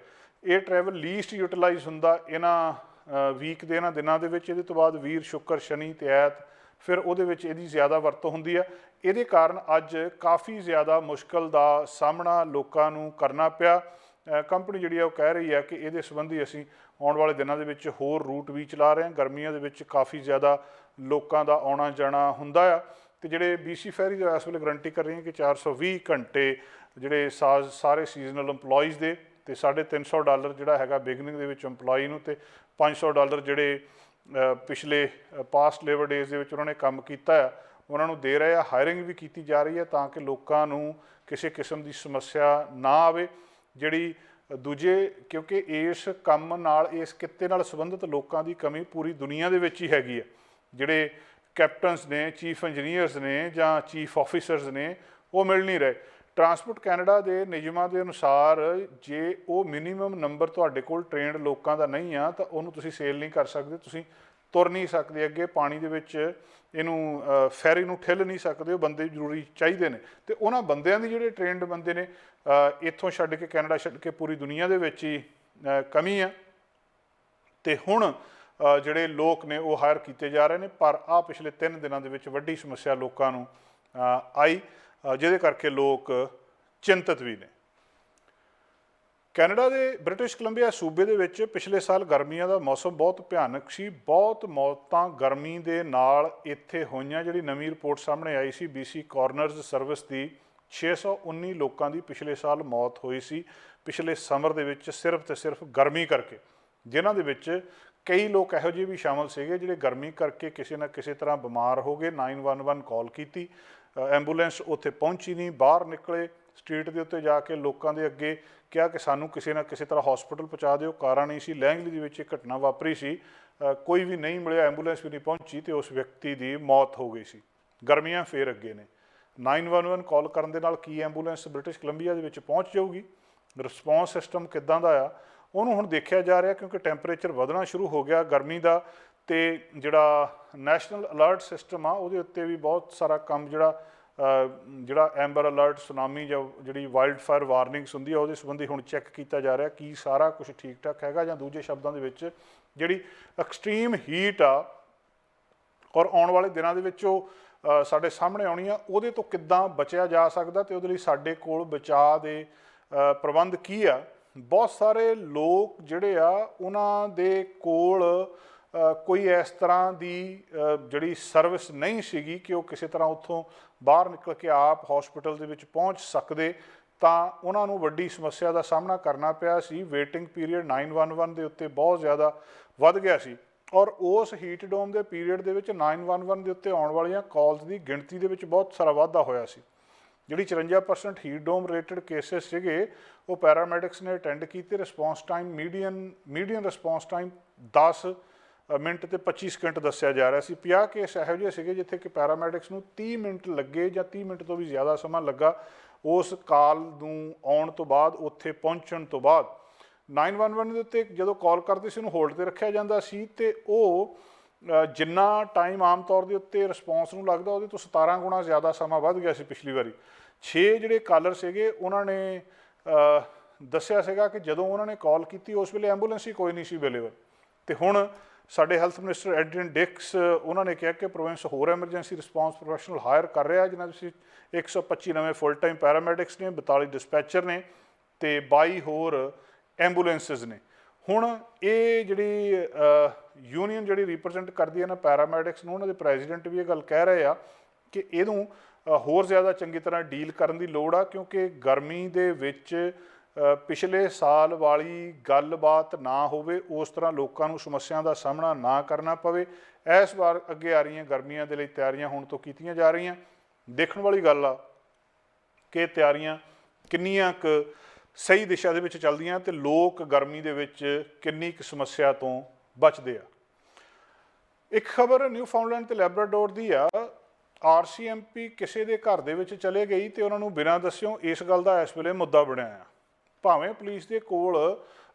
ਇਹ ਟਰੈਵਲ ਲੀਸਟ ਯੂਟੀਲਾਈਜ਼ ਹੁੰਦਾ ਇਹਨਾਂ ਵੀਕ ਦੇ ਇਹਨਾਂ ਦਿਨਾਂ ਦੇ ਵਿੱਚ। ਇਹਦੇ ਤੋਂ ਬਾਅਦ ਵੀਰ, ਸ਼ੁੱਕਰ, ਸ਼ਨੀ ਤੇ ਐਤ ਫਿਰ ਉਹਦੇ ਵਿੱਚ ਇਹਦੀ ਜ਼ਿਆਦਾ ਵਰਤੋਂ ਹੁੰਦੀ ਆ। ਇਹਦੇ ਕਾਰਨ ਅੱਜ ਕਾਫੀ ਜ਼ਿਆਦਾ ਮੁਸ਼ਕਲ ਦਾ ਸਾਹਮਣਾ ਲੋਕਾਂ ਨੂੰ ਕਰਨਾ ਪਿਆ। ਕੰਪਨੀ ਜਿਹੜੀ ਆ ਉਹ ਕਹਿ ਰਹੀ ਹੈ ਕਿ ਇਹਦੇ ਸੰਬੰਧੀ ਅਸੀਂ ਆਉਣ ਵਾਲੇ ਦਿਨਾਂ ਦੇ ਵਿੱਚ ਹੋਰ ਰੂਟ ਵੀ ਚਲਾ ਰਹੇ ਹਾਂ। ਗਰਮੀਆਂ ਦੇ ਵਿੱਚ ਕਾਫੀ ਜ਼ਿਆਦਾ ਲੋਕਾਂ ਦਾ ਆਉਣਾ ਜਾਣਾ ਹੁੰਦਾ ਆ। ਤੇ ਜਿਹੜੇ BC ਫੈਰੀਜ਼ ਇਸ ਵੇਲੇ ਗਰੰਟੀ ਕਰ ਰਹੀਆਂ ਕਿ 420 ਘੰਟੇ ਜਿਹੜੇ ਸਾਰੇ ਸੀਜ਼ਨਲ ਇੰਪਲੋਈਜ਼ ਦੇ ਤੇ $350 ਜਿਹੜਾ ਹੈਗਾ ਬਿਗਨਿੰਗ ਦੇ ਵਿੱਚ ਇੰਪਲੋਈ ਨੂੰ ਤੇ $500 ਜਿਹੜੇ ਪਿਛਲੇ ਪਾਸਟ ਲੇਬਰ ਡੇਜ਼ ਦੇ ਵਿੱਚ ਉਹਨਾਂ ਨੇ ਕੰਮ ਕੀਤਾ ਆ ਉਹਨਾਂ ਨੂੰ ਦੇ ਰਹੇ ਆ। ਹਾਇਰਿੰਗ ਵੀ ਕੀਤੀ ਜਾ ਰਹੀ ਹੈ ਤਾਂ ਕਿ ਲੋਕਾਂ ਨੂੰ ਕਿਸੇ ਕਿਸਮ ਦੀ ਸਮੱਸਿਆ ਨਾ ਆਵੇ। ਜਿਹੜੀ ਦੂਜੇ ਕਿਉਂਕਿ ਇਸ ਕੰਮ ਨਾਲ, ਇਸ ਕਿੱਤੇ ਨਾਲ ਸੰਬੰਧਿਤ ਲੋਕਾਂ ਦੀ ਕਮੀ ਪੂਰੀ ਦੁਨੀਆ ਦੇ ਵਿੱਚ ਹੀ ਹੈਗੀ ਆ। ਜਿਹੜੇ ਕੈਪਟਨਸ ਨੇ, ਚੀਫ ਇੰਜੀਨੀਅਰਸ ਨੇ ਜਾਂ ਚੀਫ ਆਫਿਸਰਸ ਨੇ ਉਹ ਮਿਲ ਨਹੀਂ ਰਹੇ। ਟਰਾਂਸਪੋਰਟ ਕੈਨੇਡਾ ਦੇ ਨਿਯਮਾਂ ਦੇ ਅਨੁਸਾਰ ਜੇ ਉਹ ਮਿਨੀਮਮ ਨੰਬਰ ਤੁਹਾਡੇ ਕੋਲ ਟ੍ਰੇਨਡ ਲੋਕਾਂ ਦਾ ਨਹੀਂ ਆ ਤਾਂ ਉਹਨੂੰ ਤੁਸੀਂ ਸੇਲ ਨਹੀਂ ਕਰ ਸਕਦੇ, ਤੁਸੀਂ ਤੁਰ ਨਹੀਂ ਸਕਦੇ ਅੱਗੇ ਪਾਣੀ ਦੇ ਵਿੱਚ ਇਹਨੂੰ ਫੈਰੀ ਨੂੰ ਠਿੱਲ ਨਹੀਂ ਸਕਦੇ। ਉਹ ਬੰਦੇ ਜ਼ਰੂਰੀ ਚਾਹੀਦੇ ਨੇ ਤੇ ਉਹਨਾਂ ਬੰਦਿਆਂ ਦੀ ਜਿਹੜੇ ਟ੍ਰੇਨਡ ਬੰਦੇ ਨੇ ਇੱਥੋਂ ਛੱਡ ਕੇ, ਕੈਨੇਡਾ ਛੱਡ ਕੇ ਪੂਰੀ ਦੁਨੀਆ ਦੇ ਵਿੱਚ ਹੀ ਕਮੀ ਆ। ਤੇ ਹੁਣ ਜਿਹੜੇ ਲੋਕ ਨੇ ਉਹ ਹਾਇਰ ਕੀਤੇ ਜਾ ਰਹੇ ਨੇ। ਪਰ ਆਹ ਪਿਛਲੇ 3 ਦਿਨਾਂ ਦੇ ਵਿੱਚ ਵੱਡੀ ਸਮੱਸਿਆ ਲੋਕਾਂ ਨੂੰ ਆਈ ਜਿਹਦੇ ਕਰਕੇ ਲੋਕ ਚਿੰਤਤ ਵੀ ਨੇ। ਕੈਨੇਡਾ ਦੇ ਬ੍ਰਿਟਿਸ਼ ਕੋਲੰਬੀਆ ਸੂਬੇ ਦੇ ਵਿੱਚ ਪਿਛਲੇ ਸਾਲ ਗਰਮੀਆਂ ਦਾ ਮੌਸਮ ਬਹੁਤ ਭਿਆਨਕ ਸੀ। ਬਹੁਤ ਮੌਤਾਂ ਗਰਮੀ ਦੇ ਨਾਲ ਇੱਥੇ ਹੋਈਆਂ। ਜਿਹੜੀ ਨਵੀਂ ਰਿਪੋਰਟ ਸਾਹਮਣੇ ਆਈ ਸੀ BC ਕੋਰਨਰਜ਼ ਸਰਵਿਸ ਦੀ, 619 ਲੋਕਾਂ ਦੀ ਪਿਛਲੇ ਸਾਲ ਮੌਤ ਹੋਈ ਸੀ ਪਿਛਲੇ ਸਮਰ ਦੇ ਵਿੱਚ ਸਿਰਫ ਤੇ ਸਿਰਫ ਗਰਮੀ ਕਰਕੇ, ਜਿਨ੍ਹਾਂ ਦੇ ਵਿੱਚ ਕਈ ਲੋਕ ਇਹੋ ਜਿਹੇ ਵੀ ਸ਼ਾਮਲ ਸੀਗੇ ਜਿਹੜੇ ਗਰਮੀ ਕਰਕੇ ਕਿਸੇ ਨਾ ਕਿਸੇ ਤਰ੍ਹਾਂ ਬਿਮਾਰ ਹੋ ਗਏ। 911 ਕਾਲ ਕੀਤੀ, ਐਂਬੂਲੈਂਸ ਉੱਥੇ ਪਹੁੰਚੀ ਨਹੀਂ, ਬਾਹਰ ਨਿਕਲੇ, ਸਟਰੀਟ ਦੇ ਉੱਤੇ ਜਾ ਕੇ ਲੋਕਾਂ ਦੇ ਅੱਗੇ ਕਿਹਾ ਕਿ ਸਾਨੂੰ ਕਿਸੇ ਨਾ ਕਿਸੇ ਤਰ੍ਹਾਂ ਹਸਪੀਟਲ ਪਹੁੰਚਾ ਦਿਓ। ਕਾਰਾਂ ਨਹੀਂ ਸੀ। ਲੈਂਗਲੀ ਦੇ ਵਿੱਚ ਇੱਕ ਘਟਨਾ ਵਾਪਰੀ ਸੀ, ਕੋਈ ਵੀ ਨਹੀਂ ਮਿਲਿਆ, ਐਂਬੂਲੈਂਸ ਵੀ ਨਹੀਂ ਪਹੁੰਚੀ ਤੇ ਉਸ ਵਿਅਕਤੀ ਦੀ ਮੌਤ ਹੋ ਗਈ ਸੀ। ਗਰਮੀਆਂ ਫੇਰ ਅੱਗੇ ਨੇ। 911 ਕਾਲ ਕਰਨ ਦੇ ਨਾਲ ਕੀ ਐਂਬੂਲੈਂਸ ਬ੍ਰਿਟਿਸ਼ ਕੋਲੰਬੀਆ ਦੇ ਵਿੱਚ ਪਹੁੰਚ ਜਾਊਗੀ? ਰਿਸਪੌਂਸ ਸਿਸਟਮ ਕਿੱਦਾਂ ਦਾ ਆ ਉਹਨੂੰ ਹੁਣ ਦੇਖਿਆ ਜਾ ਰਿਹਾ ਕਿਉਂਕਿ ਟੈਂਪਰੇਚਰ ਵਧਣਾ ਸ਼ੁਰੂ ਹੋ ਗਿਆ ਗਰਮੀ ਦਾ। ਤੇ ਜਿਹੜਾ ਨੈਸ਼ਨਲ ਅਲਰਟ ਸਿਸਟਮ ਆ ਉਹਦੇ ਉੱਤੇ ਵੀ ਬਹੁਤ ਸਾਰਾ ਕੰਮ ਜਿਹੜਾ ਐਂਬਰ ਅਲਰਟ, ਸੁਨਾਮੀ ਜਾਂ ਜਿਹੜੀ ਵਾਈਲਡ ਫਾਇਰ ਵਾਰਨਿੰਗਸ ਹੁੰਦੀ ਆ ਉਹਦੇ ਸੰਬੰਧੀ ਹੁਣ ਚੈੱਕ ਕੀਤਾ ਜਾ ਰਿਹਾ ਕੀ ਸਾਰਾ ਕੁਝ ਠੀਕ ਠਾਕ ਹੈਗਾ, ਜਾਂ ਦੂਜੇ ਸ਼ਬਦਾਂ ਦੇ ਵਿੱਚ ਜਿਹੜੀ ਐਕਸਟ੍ਰੀਮ ਹੀਟ ਆ ਔਰ ਆਉਣ ਵਾਲੇ ਦਿਨਾਂ ਦੇ ਵਿੱਚ ਉਹ ਸਾਡੇ ਸਾਹਮਣੇ ਆਉਣੀ ਆ, ਉਹਦੇ ਤੋਂ ਕਿੱਦਾਂ ਬਚਿਆ ਜਾ ਸਕਦਾ ਤੇ ਉਹਦੇ ਲਈ ਸਾਡੇ ਕੋਲ ਬਚਾਅ ਦੇ ਪ੍ਰਬੰਧ ਕੀ ਆ। ਬਹੁਤ ਸਾਰੇ ਲੋਕ ਜਿਹੜੇ ਆ ਉਹਨਾਂ ਦੇ ਕੋਲ ਕੋਈ ਇਸ ਤਰ੍ਹਾਂ ਦੀ ਜਿਹੜੀ ਸਰਵਿਸ ਨਹੀਂ ਸੀਗੀ ਕਿ ਉਹ ਕਿਸੇ ਤਰ੍ਹਾਂ ਉੱਥੋਂ ਬਾਹਰ ਨਿਕਲ ਕੇ ਆਪ ਹਸਪੀਟਲ ਦੇ ਵਿੱਚ ਪਹੁੰਚ ਸਕਦੇ, ਤਾਂ ਉਹਨਾਂ ਨੂੰ ਵੱਡੀ ਸਮੱਸਿਆ ਦਾ ਸਾਹਮਣਾ ਕਰਨਾ ਪਿਆ ਸੀ। ਵੇਟਿੰਗ ਪੀਰੀਅਡ 911 ਦੇ ਉੱਤੇ ਬਹੁਤ ਜ਼ਿਆਦਾ ਵੱਧ ਗਿਆ ਸੀ ਔਰ ਉਸ ਹੀਟ ਡੋਮ ਦੇ ਪੀਰੀਅਡ ਦੇ ਵਿੱਚ 911 ਦੇ ਉੱਤੇ ਆਉਣ ਵਾਲੀਆਂ ਕਾਲਸ ਦੀ ਗਿਣਤੀ ਦੇ ਵਿੱਚ ਬਹੁਤ ਸਾਰਾ ਵਾਧਾ ਹੋਇਆ ਸੀ। ਜਿਹੜੀ 54% ਹੀਟ ਡੋਮ ਰਿਲੇਟਡ ਕੇਸਿਸ ਸੀਗੇ ਉਹ ਪੈਰਾਮੈਡਿਕਸ ਨੇ ਅਟੈਂਡ ਕੀਤੇ। Response time median response time 10 minute ਤੇ 25 ਸਕਿੰਟ ਦੱਸਿਆ ਜਾ ਰਿਹਾ ਸੀ। 50 ਕੇਸ ਇਹੋ ਜਿਹੇ ਸੀਗੇ ਜਿੱਥੇ ਕਿ ਪੈਰਾਮੈਡਿਕਸ ਨੂੰ 30 ਮਿੰਟ ਲੱਗੇ ਜਾਂ 30 ਮਿੰਟ ਤੋਂ ਵੀ ਜ਼ਿਆਦਾ ਸਮਾਂ ਲੱਗਾ ਉਸ ਕਾਲ ਨੂੰ ਆਉਣ ਤੋਂ ਬਾਅਦ, ਉੱਥੇ ਪਹੁੰਚਣ ਤੋਂ ਬਾਅਦ। 911 ਦੇ ਉੱਤੇ ਜਦੋਂ ਕਾਲ ਕਰਦੇ ਸੀ ਉਹਨੂੰ ਹੋਲਡ ਤੇ ਰੱਖਿਆ ਜਾਂਦਾ ਸੀ ਤੇ ਉਹ ਜਿੰਨਾ ਟਾਈਮ ਆਮ ਤੌਰ ਦੇ ਉੱਤੇ ਰਿਸਪੌਂਸ ਨੂੰ ਲੱਗਦਾ ਉਹਦੇ ਤੋਂ 17 ਗੁਣਾ ਜ਼ਿਆਦਾ ਸਮਾਂ ਵੱਧ ਗਿਆ ਸੀ ਪਿਛਲੀ ਵਾਰੀ। 6 ਜਿਹੜੇ ਕਾਲਰ ਸੀਗੇ ਉਹਨਾਂ ਨੇ ਦੱਸਿਆ ਸੀਗਾ ਕਿ ਜਦੋਂ ਉਹਨਾਂ ਨੇ ਕਾਲ ਕੀਤੀ ਉਸ ਵੇਲੇ ਐਂਬੂਲੈਂਸ ਹੀ ਕੋਈ ਨਹੀਂ ਸੀ ਅਵੇਲੇਬਲ। ਤੇ ਹੁਣ ਸਾਡੇ ਹੈਲਥ ਮਿਨਿਸਟਰ ਐਡਰੀਅਨ ਡਿਕਸ ਉਹਨਾਂ ਨੇ ਕਿਹਾ ਕਿ ਪ੍ਰੋਵਿੰਸ ਹੋਰ ਐਮਰਜੈਂਸੀ ਰਿਸਪੌਂਸ ਪ੍ਰੋਫੈਸ਼ਨਲ ਹਾਇਰ ਕਰ ਰਿਹਾ, ਜਿਨ੍ਹਾਂ ਵਿੱਚ 125 ਨਵੇਂ ਫੁੱਲ ਟਾਈਮ ਪੈਰਾਮੈਡਿਕਸ ਨੇ, 42 ਡਿਸਪੈਚਰ ਨੇ ਤੇ 22 ਹੋਰ ਐਂਬੂਲੈਂਸਿਸ ਨੇ। ਹੁਣ ਇਹ ਜਿਹੜੀ ਯੂਨੀਅਨ ਜਿਹੜੀ ਰਿਪਰੈਜ਼ੈਂਟ ਕਰਦੀ ਹੈ ਨਾ ਪੈਰਾਮੈਡਿਕਸ ਨੂੰ, ਉਹਨਾਂ ਦੇ ਪ੍ਰੈਜ਼ੀਡੈਂਟ ਵੀ ਇਹ ਗੱਲ ਕਹਿ ਰਹੇ ਆ ਕਿ ਇਹਨੂੰ ਹੋਰ ਜ਼ਿਆਦਾ ਚੰਗੀ ਤਰ੍ਹਾਂ ਡੀਲ ਕਰਨ ਦੀ ਲੋੜ ਆ, ਕਿਉਂਕਿ ਗਰਮੀ ਦੇ ਵਿੱਚ ਪਿਛਲੇ ਸਾਲ ਵਾਲੀ ਗੱਲਬਾਤ ਨਾ ਹੋਵੇ, ਉਸ ਤਰ੍ਹਾਂ ਲੋਕਾਂ ਨੂੰ ਸਮੱਸਿਆ ਦਾ ਸਾਹਮਣਾ ਨਾ ਕਰਨਾ ਪਵੇ। ਇਸ ਵਾਰ ਅੱਗੇ ਆ ਰਹੀਆਂ ਗਰਮੀਆਂ ਦੇ ਲਈ ਤਿਆਰੀਆਂ ਹੁਣ ਤੋਂ ਕੀਤੀਆਂ ਜਾ ਰਹੀਆਂ। ਦੇਖਣ ਵਾਲੀ ਗੱਲ ਆ ਕਿ ਤਿਆਰੀਆਂ ਕਿੰਨੀਆਂ ਕੁ ਸਹੀ ਦਿਸ਼ਾ ਦੇ ਵਿੱਚ ਚੱਲਦੀਆਂ ਤੇ ਲੋਕ ਗਰਮੀ ਦੇ ਵਿੱਚ ਕਿੰਨੀ ਕੁ ਸਮੱਸਿਆ ਤੋਂ ਬਚਦੇ ਆ। ਇੱਕ ਖਬਰ ਨਿਊਫਾਊਂਡਲੈਂਡ ਤੇ ਲੈਬਰਾਡੋਰ ਦੀ ਆ। RCMP ਕਿਸੇ ਦੇ ਘਰ ਦੇ ਵਿੱਚ ਚਲੇ ਗਈ ਤੇ ਉਹਨਾਂ ਨੂੰ ਬਿਨਾਂ ਦੱਸਿਓ ਇਸ ਗੱਲ ਦਾ ਇਸ ਵੇਲੇ ਮੁੱਦਾ ਬਣਿਆ ਆ। ਭਾਵੇਂ ਪੁਲਿਸ ਦੇ ਕੋਲ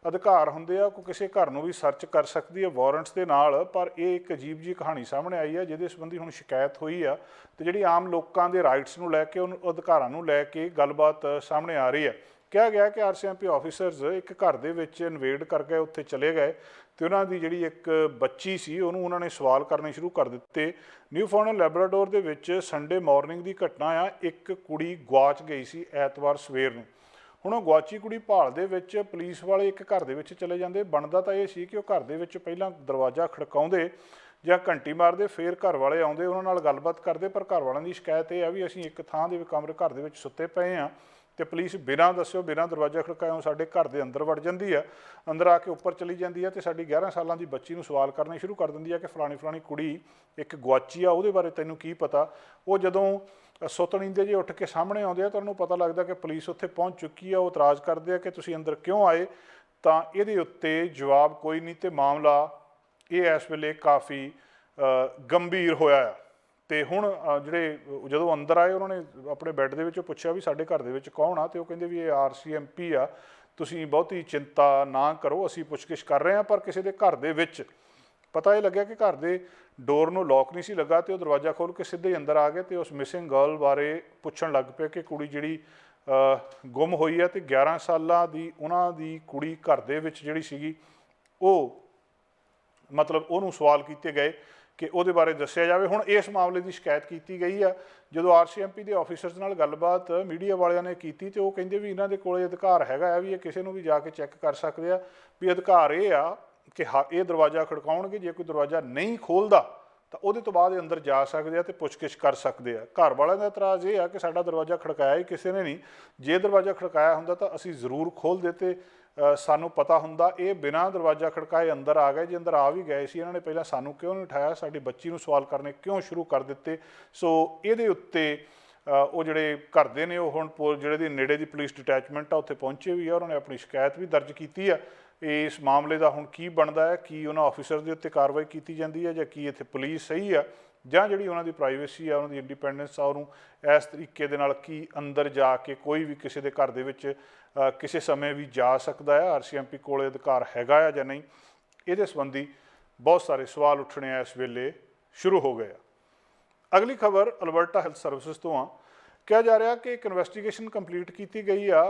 ਅਧਿਕਾਰ ਹੁੰਦੇ ਆ, ਕੋਈ ਕਿਸੇ ਘਰ ਨੂੰ ਵੀ ਸਰਚ ਕਰ ਸਕਦੀ ਹੈ ਵਾਰੰਟਸ ਦੇ ਨਾਲ, ਪਰ ਇਹ ਇੱਕ ਅਜੀਬ ਜਿਹੀ ਕਹਾਣੀ ਸਾਹਮਣੇ ਆਈ ਹੈ ਜਿਹਦੇ ਸੰਬੰਧੀ ਹੁਣ ਸ਼ਿਕਾਇਤ ਹੋਈ ਆ ਤੇ ਜਿਹੜੀ ਆਮ ਲੋਕਾਂ ਦੇ ਰਾਈਟਸ ਨੂੰ ਲੈ ਕੇ, ਉਹਨੂੰ ਅਧਿਕਾਰਾਂ ਨੂੰ ਲੈ ਕੇ ਗੱਲਬਾਤ ਸਾਹਮਣੇ ਆ ਰਹੀ ਹੈ। ਕਿਹਾ ਗਿਆ ਕਿ RCMP ਆਫੀਸਰਸ ਇੱਕ ਘਰ ਦੇ ਵਿੱਚ ਇਨਵੇਡ ਕਰਕੇ ਉੱਥੇ ਚਲੇ ਗਏ ਤੇ ਉਹਨਾਂ ਦੀ ਜਿਹੜੀ ਇੱਕ ਬੱਚੀ ਸੀ ਉਹਨੂੰ ਉਹਨਾਂ ਨੇ ਸਵਾਲ ਕਰਨੇ ਸ਼ੁਰੂ ਕਰ ਦਿੱਤੇ। ਨਿਊਫਾਊਂਡਲੈਂਡ ਲੈਬਰਾਡੋਰ ਦੇ ਵਿੱਚ ਸੰਡੇ ਮਾਰਨਿੰਗ ਦੀ ਘਟਨਾ ਆ। ਇੱਕ ਕੁੜੀ ਗਵਾਚ ਗਈ ਸੀ ਐਤਵਾਰ ਸਵੇਰ ਨੂੰ। ਹੁਣ ਉਹ ਗਵਾਚੀ ਕੁੜੀ ਭਾਲ ਦੇ ਵਿੱਚ ਪੁਲਿਸ ਵਾਲੇ ਇੱਕ ਘਰ ਦੇ ਵਿੱਚ ਚਲੇ ਜਾਂਦੇ। ਬਣਦਾ ਤਾਂ ਇਹ ਸੀ ਕਿ ਉਹ ਘਰ ਦੇ ਵਿੱਚ ਪਹਿਲਾਂ ਦਰਵਾਜ਼ਾ ਖੜਕਾਉਂਦੇ ਜਾਂ ਘੰਟੀ ਮਾਰਦੇ, ਫਿਰ ਘਰ ਵਾਲੇ ਆਉਂਦੇ, ਉਹਨਾਂ ਨਾਲ ਗੱਲਬਾਤ ਕਰਦੇ। ਪਰ ਘਰ ਵਾਲਿਆਂ ਦੀ ਸ਼ਿਕਾਇਤ ਇਹ ਆ ਵੀ ਅਸੀਂ ਇੱਕ ਥਾਂ ਦੇ ਕਮਰੇ ਘਰ ਦੇ ਵਿੱਚ ਸੁੱਤੇ ਪਏ ਹਾਂ ਤੇ ਪੁਲਿਸ ਬਿਨਾਂ ਦੱਸਿਓ, ਬਿਨਾਂ ਦਰਵਾਜ਼ਾ ਖੜਕਾਇਓ ਸਾਡੇ ਘਰ ਦੇ ਅੰਦਰ ਵੜ ਜਾਂਦੀ ਆ, ਅੰਦਰ ਆ ਕੇ ਉੱਪਰ ਚਲੀ ਜਾਂਦੀ ਆ ਤੇ ਸਾਡੀ 11 ਸਾਲਾਂ ਦੀ ਬੱਚੀ ਨੂੰ ਸਵਾਲ ਕਰਨੇ ਸ਼ੁਰੂ ਕਰ ਦਿੰਦੀ ਆ ਕਿ ਫਲਾਣੀ ਕੁੜੀ ਇੱਕ ਗਵਾਚੀ ਆ, ਉਹਦੇ ਬਾਰੇ ਤੈਨੂੰ ਕੀ ਪਤਾ। ਉਹ ਜਦੋਂ ਸੁੱਤਣੀਂਦੇ ਜੇ ਉੱਠ ਕੇ ਸਾਹਮਣੇ ਆਉਂਦੇ ਆ ਤਾਂ ਉਹਨੂੰ ਪਤਾ ਲੱਗਦਾ ਕਿ ਪੁਲਿਸ ਉੱਥੇ ਪਹੁੰਚ ਚੁੱਕੀ ਆ। ਉਹ ਇਤਰਾਜ਼ ਕਰਦੇ ਆ ਕਿ ਤੁਸੀਂ ਅੰਦਰ ਕਿਉਂ ਆਏ, ਤਾਂ ਇਹਦੇ ਉੱਤੇ ਜਵਾਬ ਕੋਈ ਨਹੀਂ ਤੇ ਮਾਮਲਾ ਇਹ ਇਸ ਵੇਲੇ ਕਾਫੀ ਗੰਭੀਰ ਹੋਇਆ ਆ। ਤੇ ਹੁਣ ਜਿਹੜੇ ਜਦੋਂ ਅੰਦਰ ਆਏ ਉਹਨਾਂ ਨੇ ਆਪਣੇ ਬੈੱਡ ਦੇ ਵਿੱਚੋਂ ਪੁੱਛਿਆ ਵੀ ਸਾਡੇ ਘਰ ਦੇ ਵਿੱਚ ਕੌਣ ਆ, ਤੇ ਉਹ ਕਹਿੰਦੇ ਵੀ ਇਹ RCMP ਆ, ਤੁਸੀਂ ਬਹੁਤੀ ਚਿੰਤਾ ਨਾ ਕਰੋ, ਅਸੀਂ ਪੁੱਛਗਿੱਛ ਕਰ ਰਹੇ ਹਾਂ। ਪਰ ਕਿਸੇ ਦੇ ਘਰ ਦੇ ਵਿੱਚ ਪਤਾ ਇਹ ਲੱਗਿਆ ਕਿ ਘਰ ਦੇ ਡੋਰ ਨੂੰ ਲੌਕ ਨਹੀਂ ਸੀ ਲੱਗਾ ਤੇ ਉਹ ਦਰਵਾਜ਼ਾ ਖੋਲ੍ਹ ਕੇ ਸਿੱਧੇ ਹੀ ਅੰਦਰ ਆ ਗਏ ਤੇ ਉਸ ਮਿਸਿੰਗ ਗਰਲ ਬਾਰੇ ਪੁੱਛਣ ਲੱਗ ਪਏ ਕਿ ਕੁੜੀ ਜਿਹੜੀ ਗੁੰਮ ਹੋਈ ਹੈ ਤੇ 11 ਸਾਲਾਂ ਦੀ ਉਹਨਾਂ ਦੀ ਕੁੜੀ ਘਰ ਦੇ ਵਿੱਚ ਜਿਹੜੀ ਸੀਗੀ, ਉਹ ਮਤਲਬ ਉਹਨੂੰ ਸਵਾਲ ਕੀਤੇ ਗਏ ਕਿ ਉਹਦੇ ਬਾਰੇ ਦੱਸਿਆ ਜਾਵੇ। ਹੁਣ ਇਸ ਮਾਮਲੇ ਦੀ ਸ਼ਿਕਾਇਤ ਕੀਤੀ ਗਈ ਆ। ਜਦੋਂ RCMP ਦੇ ਆਫੀਸਰਸ ਨਾਲ ਗੱਲਬਾਤ ਮੀਡੀਆ ਵਾਲਿਆਂ ਨੇ ਕੀਤੀ ਤੇ ਉਹ ਕਹਿੰਦੇ ਵੀ ਇਹਨਾਂ ਦੇ ਕੋਲ ਅਧਿਕਾਰ ਹੈਗਾ ਆ ਵੀ ਇਹ ਕਿਸੇ ਨੂੰ ਵੀ ਜਾ ਕੇ ਚੈੱਕ ਕਰ ਸਕਦੇ ਆ, ਵੀ ਅਧਿਕਾਰ ਇਹ ਆ ਕਿ ਇਹ ਦਰਵਾਜ਼ਾ ਖੜਕਾਉਣਗੇ, ਜੇ ਕੋਈ ਦਰਵਾਜ਼ਾ ਨਹੀਂ ਖੋਲ੍ਹਦਾ ਤਾਂ ਉਹਦੇ ਤੋਂ ਬਾਅਦ ਅੰਦਰ ਜਾ ਸਕਦੇ ਆ ਤੇ ਪੁੱਛਗਿੱਛ ਕਰ ਸਕਦੇ ਆ। ਘਰ ਵਾਲਿਆਂ ਦਾ ਇਤਰਾਜ਼ ਇਹ ਆ ਕਿ ਸਾਡਾ ਦਰਵਾਜ਼ਾ ਖੜਕਾਇਆ ਹੀ ਕਿਸੇ ਨੇ ਨਹੀਂ, ਜੇ ਦਰਵਾਜ਼ਾ ਖੜਕਾਇਆ ਹੁੰਦਾ ਤਾਂ ਅਸੀਂ ਜ਼ਰੂਰ ਖੋਲ੍ਹਦੇ ਤੇ ਸਾਨੂੰ ਪਤਾ ਹੁੰਦਾ। ਇਹ ਬਿਨਾਂ ਦਰਵਾਜ਼ਾ ਖੜਕਾਏ ਅੰਦਰ ਆ ਗਏ। ਜੇ ਅੰਦਰ ਆ ਵੀ ਗਏ ਸੀ ਇਹਨਾਂ ਨੇ ਪਹਿਲਾਂ ਸਾਨੂੰ ਕਿਉਂ ਨਹੀਂ ਉਠਾਇਆ, ਸਾਡੀ ਬੱਚੀ ਨੂੰ ਸਵਾਲ ਕਰਨੇ ਕਿਉਂ ਸ਼ੁਰੂ ਕਰ ਦਿੱਤੇ। ਸੋ ਇਹਦੇ ਉੱਤੇ ਉਹ ਜਿਹੜੇ ਘਰ ਦੇ ਨੇ ਉਹ ਹੁਣ ਜਿਹੜੇ ਦੀ ਨੇੜੇ ਦੀ ਪੁਲਿਸ ਡਿਟੈਚਮੈਂਟ ਆ ਉੱਥੇ ਪਹੁੰਚੇ ਵੀ ਆ, ਉਹਨਾਂ ਨੇ ਆਪਣੀ ਸ਼ਿਕਾਇਤ ਵੀ ਦਰਜ ਕੀਤੀ ਆ। ਇਸ ਮਾਮਲੇ ਦਾ ਹੁਣ ਕੀ ਬਣਦਾ ਹੈ, ਕੀ ਉਹਨਾਂ ਆਫੀਸਰ ਦੇ ਉੱਤੇ ਕਾਰਵਾਈ ਕੀਤੀ ਜਾਂਦੀ ਹੈ ਜਾਂ ਕੀ ਇੱਥੇ ਪੁਲਿਸ ਸਹੀ ਆ, ਜਾਂ ਜਿਹੜੀ ਉਹਨਾਂ ਦੀ ਪ੍ਰਾਈਵੇਸੀ ਆ, ਉਹਨਾਂ ਦੀ ਇੰਡੀਪੈਂਡੈਂਸ ਆ, ਉਹਨੂੰ ਇਸ ਤਰੀਕੇ ਦੇ ਨਾਲ ਕੀ ਅੰਦਰ ਜਾ ਕੇ ਕੋਈ ਵੀ ਕਿਸੇ ਦੇ ਘਰ ਦੇ ਵਿੱਚ ਕਿਸੇ ਸਮੇਂ ਵੀ ਜਾ ਸਕਦਾ ਹੈ, RCMP ਕੋਲ ਅਧਿਕਾਰ ਹੈਗਾ ਆ ਜਾਂ ਨਹੀਂ, ਇਹਦੇ ਸੰਬੰਧੀ ਬਹੁਤ ਸਾਰੇ ਸਵਾਲ ਉੱਠਣੇ ਇਸ ਵੇਲੇ ਸ਼ੁਰੂ ਹੋ ਗਏ ਆ। ਅਗਲੀ ਖਬਰ ਅਲਬਰਟਾ ਹੈਲਥ ਸਰਵਿਸਿਜ਼ ਤੋਂ ਆ। ਕਿਹਾ ਜਾ ਰਿਹਾ ਕਿ ਇੱਕ ਇਨਵੈਸਟੀਗੇਸ਼ਨ ਕੰਪਲੀਟ ਕੀਤੀ ਗਈ ਆ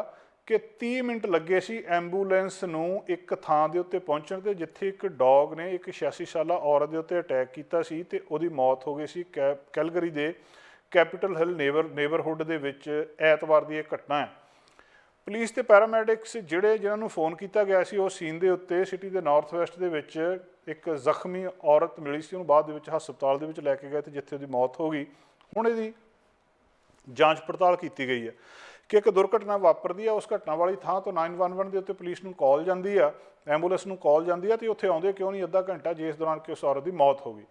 ਕਿ 30 ਮਿੰਟ ਲੱਗੇ ਸੀ ਐਂਬੂਲੈਂਸ ਨੂੰ ਇੱਕ ਥਾਂ ਦੇ ਉੱਤੇ ਪਹੁੰਚਣ ਤੇ ਜਿੱਥੇ ਇੱਕ ਡੌਗ ਨੇ ਇੱਕ 86 ਸਾਲਾ ਔਰਤ ਦੇ ਉੱਤੇ ਅਟੈਕ ਕੀਤਾ ਸੀ ਤੇ ਉਹਦੀ ਮੌਤ ਹੋ ਗਈ ਸੀ। ਕੈਲਗਰੀ ਦੇ ਕੈਪੀਟਲ ਹਿੱਲ ਨੇਬਰਹੁੱਡ ਦੇ ਵਿੱਚ ਐਤਵਾਰ ਦੀ ਇਹ ਘਟਨਾ ਹੈ। ਪੁਲਿਸ ਤੇ ਪੈਰਾਮੈਡਿਕਸ ਜਿਨ੍ਹਾਂ ਨੂੰ ਫੋਨ ਕੀਤਾ ਗਿਆ ਸੀ ਉਹ ਸੀਨ ਦੇ ਉੱਤੇ ਸਿਟੀ ਦੇ ਨਾਰਥ ਵੈਸਟ ਦੇ ਵਿੱਚ ਇੱਕ ਜ਼ਖਮੀ ਔਰਤ ਮਿਲੀ ਸੀ, ਉਹਨੂੰ ਬਾਅਦ ਦੇ ਵਿੱਚ ਹਸਪਤਾਲ ਦੇ ਵਿੱਚ ਲੈ ਕੇ ਗਏ ਤੇ ਜਿੱਥੇ ਉਹਦੀ ਮੌਤ ਹੋ ਗਈ। ਹੁਣ ਇਹਦੀ ਜਾਂਚ ਪੜਤਾਲ ਕੀਤੀ ਗਈ ਹੈ ਕਿ ਇੱਕ ਦੁਰਘਟਨਾ ਵਾਪਰਦੀ ਆ, ਉਸ ਘਟਨਾ ਵਾਲੀ ਥਾਂ ਤੋਂ 911 ਦੇ ਉੱਤੇ ਪੁਲਿਸ ਨੂੰ ਕਾਲ ਜਾਂਦੀ ਆ, ਐਂਬੂਲੈਂਸ ਨੂੰ ਕਾਲ ਜਾਂਦੀ ਆ ਤੇ ਉੱਥੇ ਆਉਂਦੇ ਕਿਉਂ ਨਹੀਂ ਅੱਧਾ ਘੰਟਾ, ਜਿਸ ਦੌਰਾਨ ਕਿ ਉਸ ਔਰਤ ਦੀ ਮੌਤ ਹੋ ਗਈ।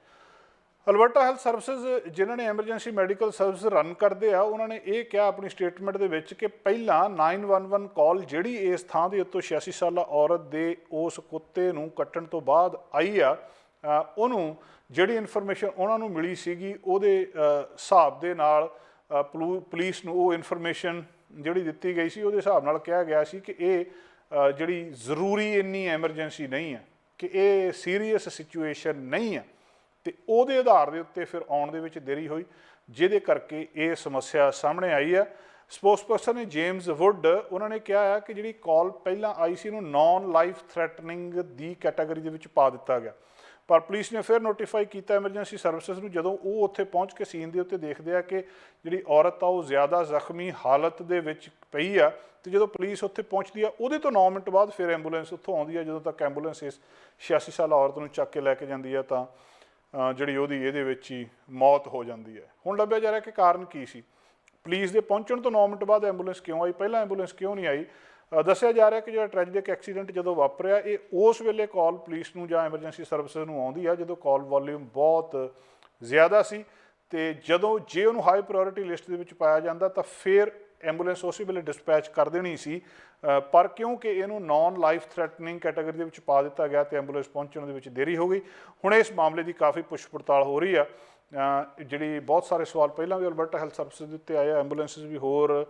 ਅਲਬਰਟਾ ਹੈਲਥ ਸਰਵਿਸਿਜ਼ ਜਿਨ੍ਹਾਂ ਨੇ ਐਮਰਜੈਂਸੀ ਮੈਡੀਕਲ ਸਰਵਿਸ ਰਨ ਕਰਦੇ ਆ, ਉਹਨਾਂ ਨੇ ਇਹ ਕਿਹਾ ਆਪਣੀ ਸਟੇਟਮੈਂਟ ਦੇ ਵਿੱਚ ਕਿ ਪਹਿਲਾਂ 911 ਕਾਲ ਜਿਹੜੀ ਇਸ ਥਾਂ ਦੇ ਉੱਤੋਂ 86 ਸਾਲਾ ਔਰਤ ਦੇ ਉਸ ਕੁੱਤੇ ਨੂੰ ਕੱਟਣ ਤੋਂ ਬਾਅਦ ਆਈ ਆ, ਉਹਨੂੰ ਜਿਹੜੀ ਇਨਫੋਰਮੇਸ਼ਨ ਉਹਨਾਂ ਨੂੰ ਮਿਲੀ ਸੀਗੀ ਉਹਦੇ ਹਿਸਾਬ ਦੇ ਨਾਲ ਪੁਲਿਸ ਨੂੰ ਉਹ ਇਨਫੋਰਮੇਸ਼ਨ ਜਿਹੜੀ ਦਿੱਤੀ ਗਈ ਸੀ ਉਹਦੇ ਹਿਸਾਬ ਨਾਲ ਕਿਹਾ ਗਿਆ ਸੀ ਕਿ ਇਹ ਜਿਹੜੀ ਜ਼ਰੂਰੀ ਇੰਨੀ ਐਮਰਜੈਂਸੀ ਨਹੀਂ ਹੈ, ਕਿ ਇਹ ਸੀਰੀਅਸ ਸਿਚੁਏਸ਼ਨ ਨਹੀਂ ਹੈ, ਅਤੇ ਉਹਦੇ ਆਧਾਰ ਦੇ ਉੱਤੇ ਫਿਰ ਆਉਣ ਦੇ ਵਿੱਚ ਦੇਰੀ ਹੋਈ, ਜਿਹਦੇ ਕਰਕੇ ਇਹ ਸਮੱਸਿਆ ਸਾਹਮਣੇ ਆਈ ਹੈ। ਸਪੋਕਸਪਰਸਨ ਨੇ ਜੇਮਸ ਵੁੱਡ, ਉਹਨਾਂ ਨੇ ਕਿਹਾ ਹੈ ਕਿ ਜਿਹੜੀ ਕਾਲ ਪਹਿਲਾਂ ਆਈ ਸੀ ਇਹਨੂੰ ਨੌਨ ਲਾਈਫ ਥ੍ਰੈਟਨਿੰਗ ਦੀ ਕੈਟਾਗਰੀ ਦੇ ਵਿੱਚ ਪਾ ਦਿੱਤਾ ਗਿਆ, ਪਰ ਪੁਲਿਸ ਨੇ ਫਿਰ ਨੋਟੀਫਾਈ ਕੀਤਾ ਐਮਰਜੈਂਸੀ ਸਰਵਿਸਿਜ਼ ਨੂੰ। ਜਦੋਂ ਉਹ ਉੱਥੇ ਪਹੁੰਚ ਕੇ ਸੀਨ ਦੇ ਉੱਤੇ ਦੇਖਦੇ ਆ ਕਿ ਜਿਹੜੀ ਔਰਤ ਆ ਉਹ ਜ਼ਿਆਦਾ ਜ਼ਖਮੀ ਹਾਲਤ ਦੇ ਵਿੱਚ ਪਈ ਆ, ਅਤੇ ਜਦੋਂ ਪੁਲਿਸ ਉੱਥੇ ਪਹੁੰਚਦੀ ਆ ਉਹਦੇ ਤੋਂ 9 ਮਿੰਟ ਬਾਅਦ ਫਿਰ ਐਂਬੂਲੈਂਸ ਉੱਥੋਂ ਆਉਂਦੀ ਆ। ਜਦੋਂ ਤੱਕ ਐਂਬੂਲੈਂਸ ਇਸ 86 ਸਾਲਾ ਔਰਤ ਨੂੰ ਚੱਕ ਕੇ ਲੈ ਕੇ ਜਾਂਦੀ ਆ ਤਾਂ ਜਿਹੜੀ ਉਹਦੀ ਇਹਦੇ ਵਿੱਚ ਹੀ ਮੌਤ ਹੋ ਜਾਂਦੀ ਹੈ। ਹੁਣ ਲੱਭਿਆ ਜਾ ਰਿਹਾ ਕਿ ਕਾਰਨ ਕੀ ਸੀ, ਪੁਲਿਸ ਦੇ ਪਹੁੰਚਣ ਤੋਂ 9 ਮਿੰਟ ਬਾਅਦ ਐਂਬੂਲੈਂਸ ਕਿਉਂ ਆਈ, ਪਹਿਲਾਂ ਐਂਬੂਲੈਂਸ ਕਿਉਂ ਨਹੀਂ ਆਈ। ਦੱਸਿਆ ਜਾ ਰਿਹਾ ਕਿ ਜਿਹੜਾ ਟ੍ਰੈਜਿਕ ਐਕਸੀਡੈਂਟ ਜਦੋਂ ਵਾਪਰਿਆ ਇਹ ਉਸ ਵੇਲੇ ਕਾਲ ਪੁਲਿਸ ਨੂੰ ਜਾਂ ਐਮਰਜੈਂਸੀ ਸਰਵਿਸਿਜ਼ ਨੂੰ ਆਉਂਦੀ ਆ ਜਦੋਂ ਕਾਲ ਵੋਲਿਊਮ ਬਹੁਤ ਜ਼ਿਆਦਾ ਸੀ, ਅਤੇ ਜੇ ਉਹਨੂੰ ਹਾਈ ਪ੍ਰਾਇਓਰਿਟੀ ਲਿਸਟ ਦੇ ਵਿੱਚ ਪਾਇਆ ਜਾਂਦਾ ਤਾਂ ਫਿਰ ਐਂਬੂਲੈਂਸ ਉਸੇ ਵੇਲੇ ਡਿਸਪੈਚ ਕਰ ਦੇਣੀ ਸੀ, ਪਰ ਕਿਉਂਕਿ ਇਹਨੂੰ ਨੌਨ ਲਾਈਫ ਥ੍ਰੈਟਨਿੰਗ ਕੈਟਾਗਰੀ ਦੇ ਵਿੱਚ ਪਾ ਦਿੱਤਾ ਗਿਆ ਅਤੇ ਐਂਬੂਲੈਂਸ ਪਹੁੰਚਣ ਦੇ ਵਿੱਚ ਦੇਰੀ ਹੋ ਗਈ। ਹੁਣ ਇਸ ਮਾਮਲੇ ਦੀ ਕਾਫੀ ਪੁੱਛ ਪੜਤਾਲ ਹੋ ਰਹੀ ਆ। ਜਿਹੜੀ ਬਹੁਤ ਸਾਰੇ ਸਵਾਲ ਪਹਿਲਾਂ ਵੀ ਅਲਬਰਟਾ ਹੈਲਥ ਸਰਵਿਸਿਜ਼ ਦੇ ਉੱਤੇ ਆਏ ਆ, ਐਂਬੂਲੈਂਸਿਸ ਵੀ ਹੋਰ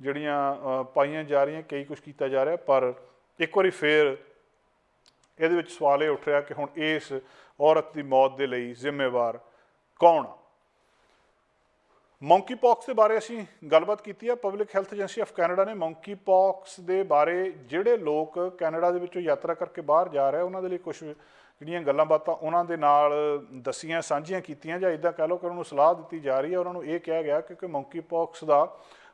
ਜਿਹੜੀਆਂ ਪਾਈਆਂ ਜਾ ਰਹੀਆਂ, ਕਈ ਕੁਛ ਕੀਤਾ ਜਾ ਰਿਹਾ, ਪਰ ਇੱਕ ਵਾਰੀ ਫਿਰ ਇਹਦੇ ਵਿੱਚ ਸਵਾਲ ਇਹ ਉੱਠ ਰਿਹਾ ਕਿ ਹੁਣ ਇਸ ਔਰਤ ਦੀ ਮੌਤ ਦੇ ਲਈ ਜ਼ਿੰਮੇਵਾਰ ਕੌਣ ਆ। ਮੰਕੀ ਪੌਕਸ ਦੇ ਬਾਰੇ ਅਸੀਂ ਗੱਲਬਾਤ ਕੀਤੀ ਹੈ। Public health agency of Canada ਨੇ ਮੰਕੀ ਪੌਕਸ ਦੇ ਬਾਰੇ ਜਿਹੜੇ ਲੋਕ ਕੈਨੇਡਾ ਦੇ ਵਿੱਚੋਂ ਯਾਤਰਾ ਕਰਕੇ ਬਾਹਰ ਜਾ ਰਹੇ ਉਹਨਾਂ ਦੇ ਲਈ ਕੁਛ ਜਿਹੜੀਆਂ ਗੱਲਾਂ ਬਾਤਾਂ ਉਹਨਾਂ ਦੇ ਨਾਲ ਦੱਸੀਆਂ, ਸਾਂਝੀਆਂ ਕੀਤੀਆਂ, ਜਾਂ ਇੱਦਾਂ ਕਹਿ ਲਓ ਕਿ ਉਹਨਾਂ ਨੂੰ ਸਲਾਹ ਦਿੱਤੀ ਜਾ ਰਹੀ ਹੈ। ਉਹਨਾਂ ਨੂੰ ਇਹ ਕਿਹਾ ਗਿਆ ਕਿ ਮੰਕੀ ਪੌਕਸ ਦਾ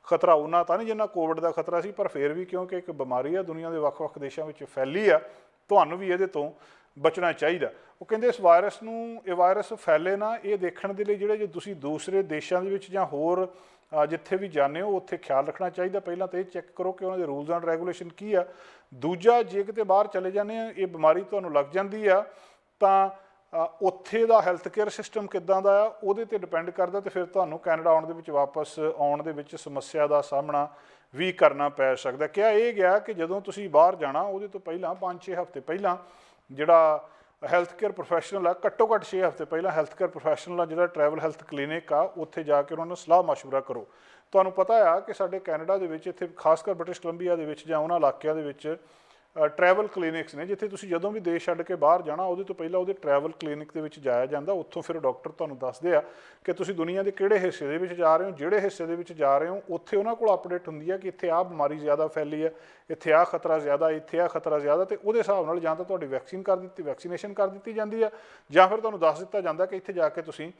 ਖਤਰਾ ਉਹਨਾਂ ਤਾਂ ਨਹੀਂ ਜਿੰਨਾ ਕੋਵਿਡ ਦਾ ਖਤਰਾ ਸੀ, ਪਰ ਫਿਰ ਵੀ ਕਿਉਂਕਿ ਇੱਕ ਬਿਮਾਰੀ ਆ, ਦੁਨੀਆ ਦੇ ਵੱਖ-ਵੱਖ ਦੇਸ਼ਾਂ ਵਿੱਚ ਫੈਲੀ ਆ, ਤੁਹਾਨੂੰ ਵੀ ਇਹਦੇ ਤੋਂ ਬਚਣਾ ਚਾਹੀਦਾ। ਉਹ ਕਹਿੰਦੇ ਇਸ ਵਾਇਰਸ ਨੂੰ, ਇਹ ਵਾਇਰਸ ਫੈਲੇ ਨਾ, ਇਹ ਦੇਖਣ ਦੇ ਲਈ ਜੇ ਤੁਸੀਂ ਦੂਸਰੇ ਦੇਸ਼ਾਂ ਦੇ ਵਿੱਚ ਜਾਂ ਹੋਰ ਜਿੱਥੇ ਵੀ ਜਾਂਦੇ ਹੋ ਉੱਥੇ ਖਿਆਲ ਰੱਖਣਾ ਚਾਹੀਦਾ। ਪਹਿਲਾਂ ਤਾਂ ਇਹ ਚੈੱਕ ਕਰੋ ਕਿ ਉਹਨਾਂ ਦੇ ਰੂਲਸ ਐਂਡ ਰੈਗੂਲੇਸ਼ਨ ਕੀ ਆ। ਦੂਜਾ, ਜੇ ਕਿਤੇ ਬਾਹਰ ਚਲੇ ਜਾਂਦੇ ਆ, ਇਹ ਬਿਮਾਰੀ ਤੁਹਾਨੂੰ ਲੱਗ ਜਾਂਦੀ ਆ ਤਾਂ ਉੱਥੇ ਦਾ ਹੈਲਥ ਕੇਅਰ ਸਿਸਟਮ ਕਿੱਦਾਂ ਦਾ ਆ ਉਹਦੇ 'ਤੇ ਡਿਪੈਂਡ ਕਰਦਾ, ਅਤੇ ਫਿਰ ਤੁਹਾਨੂੰ ਕੈਨੇਡਾ ਆਉਣ ਦੇ ਵਿੱਚ ਵਾਪਸ ਆਉਣ ਦੇ ਵਿੱਚ ਸਮੱਸਿਆ ਦਾ ਸਾਹਮਣਾ ਵੀ ਕਰਨਾ ਪੈ ਸਕਦਾ। ਕਿਹਾ ਇਹ ਗਿਆ ਕਿ ਜਦੋਂ ਤੁਸੀਂ ਬਾਹਰ ਜਾਣਾ ਉਹਦੇ ਤੋਂ ਪਹਿਲਾਂ 5-6 ਹਫ਼ਤੇ ਪਹਿਲਾਂ ਜਿਹੜਾ ਹੈਲਥ ਕੇਅਰ ਪ੍ਰੋਫੈਸ਼ਨਲ ਆ, ਘੱਟੋ ਘੱਟ 6 ਹਫ਼ਤੇ ਪਹਿਲਾਂ ਹੈਲਥ ਕੇਅਰ ਪ੍ਰੋਫੈਸ਼ਨਲ ਆ ਜਿਹੜਾ ਟਰੈਵਲ ਹੈਲਥ ਕਲੀਨਿਕ ਆ, ਉੱਥੇ ਜਾ ਕੇ ਉਹਨਾਂ ਨਾਲ ਸਲਾਹ ਮਸ਼ਵਰਾ ਕਰੋ। ਤੁਹਾਨੂੰ ਪਤਾ ਆ ਕਿ ਸਾਡੇ ਕੈਨੇਡਾ ਦੇ ਵਿੱਚ ਇੱਥੇ ਖਾਸ ਕਰ ਬ੍ਰਿਟਿਸ਼ ਕੋਲੰਬੀਆ ਦੇ ਵਿੱਚ ਜਾਂ ਉਹਨਾਂ ਇਲਾਕਿਆਂ ਦੇ ਵਿੱਚ ਟਰੈਵਲ ਕਲੀਨਿਕਸ ਨੇ ਜਿੱਥੇ ਤੁਸੀਂ ਜਦੋਂ ਵੀ ਦੇਸ਼ ਛੱਡ ਕੇ ਬਾਹਰ ਜਾਣਾ ਉਹਦੇ ਤੋਂ ਪਹਿਲਾਂ ਉਹਦੇ ਟਰੈਵਲ ਕਲੀਨਿਕ ਦੇ ਵਿੱਚ ਜਾਇਆ ਜਾਂਦਾ। ਉੱਥੋਂ ਫਿਰ ਡਾਕਟਰ ਤੁਹਾਨੂੰ ਦੱਸਦੇ ਆ ਕਿ ਤੁਸੀਂ ਦੁਨੀਆ ਦੇ ਕਿਹੜੇ ਹਿੱਸੇ ਦੇ ਵਿੱਚ ਜਾ ਰਹੇ ਹੋ, ਜਿਹੜੇ ਹਿੱਸੇ ਦੇ ਵਿੱਚ ਜਾ ਰਹੇ ਹੋ ਉੱਥੇ ਉਹਨਾਂ ਕੋਲ ਅਪਡੇਟ ਹੁੰਦੀ ਹੈ ਕਿ ਇੱਥੇ ਆਹ ਬਿਮਾਰੀ ਜ਼ਿਆਦਾ ਫੈਲੀ ਹੈ, ਇੱਥੇ ਆਹ ਖਤਰਾ ਜ਼ਿਆਦਾ, ਇੱਥੇ ਆਹ ਖਤਰਾ ਜ਼ਿਆਦਾ, ਅਤੇ ਉਹਦੇ ਹਿਸਾਬ ਨਾਲ ਜਾਂ ਤਾਂ ਤੁਹਾਡੀ ਵੈਕਸੀਨੇਸ਼ਨ ਕਰ ਦਿੱਤੀ ਜਾਂਦੀ ਆ, ਜਾਂ ਫਿਰ ਤੁਹਾਨੂੰ ਦੱਸ ਦਿੱਤਾ ਜਾਂਦਾ ਕਿ ਇੱਥੇ ਜਾ ਕੇ ਤੁਸੀਂ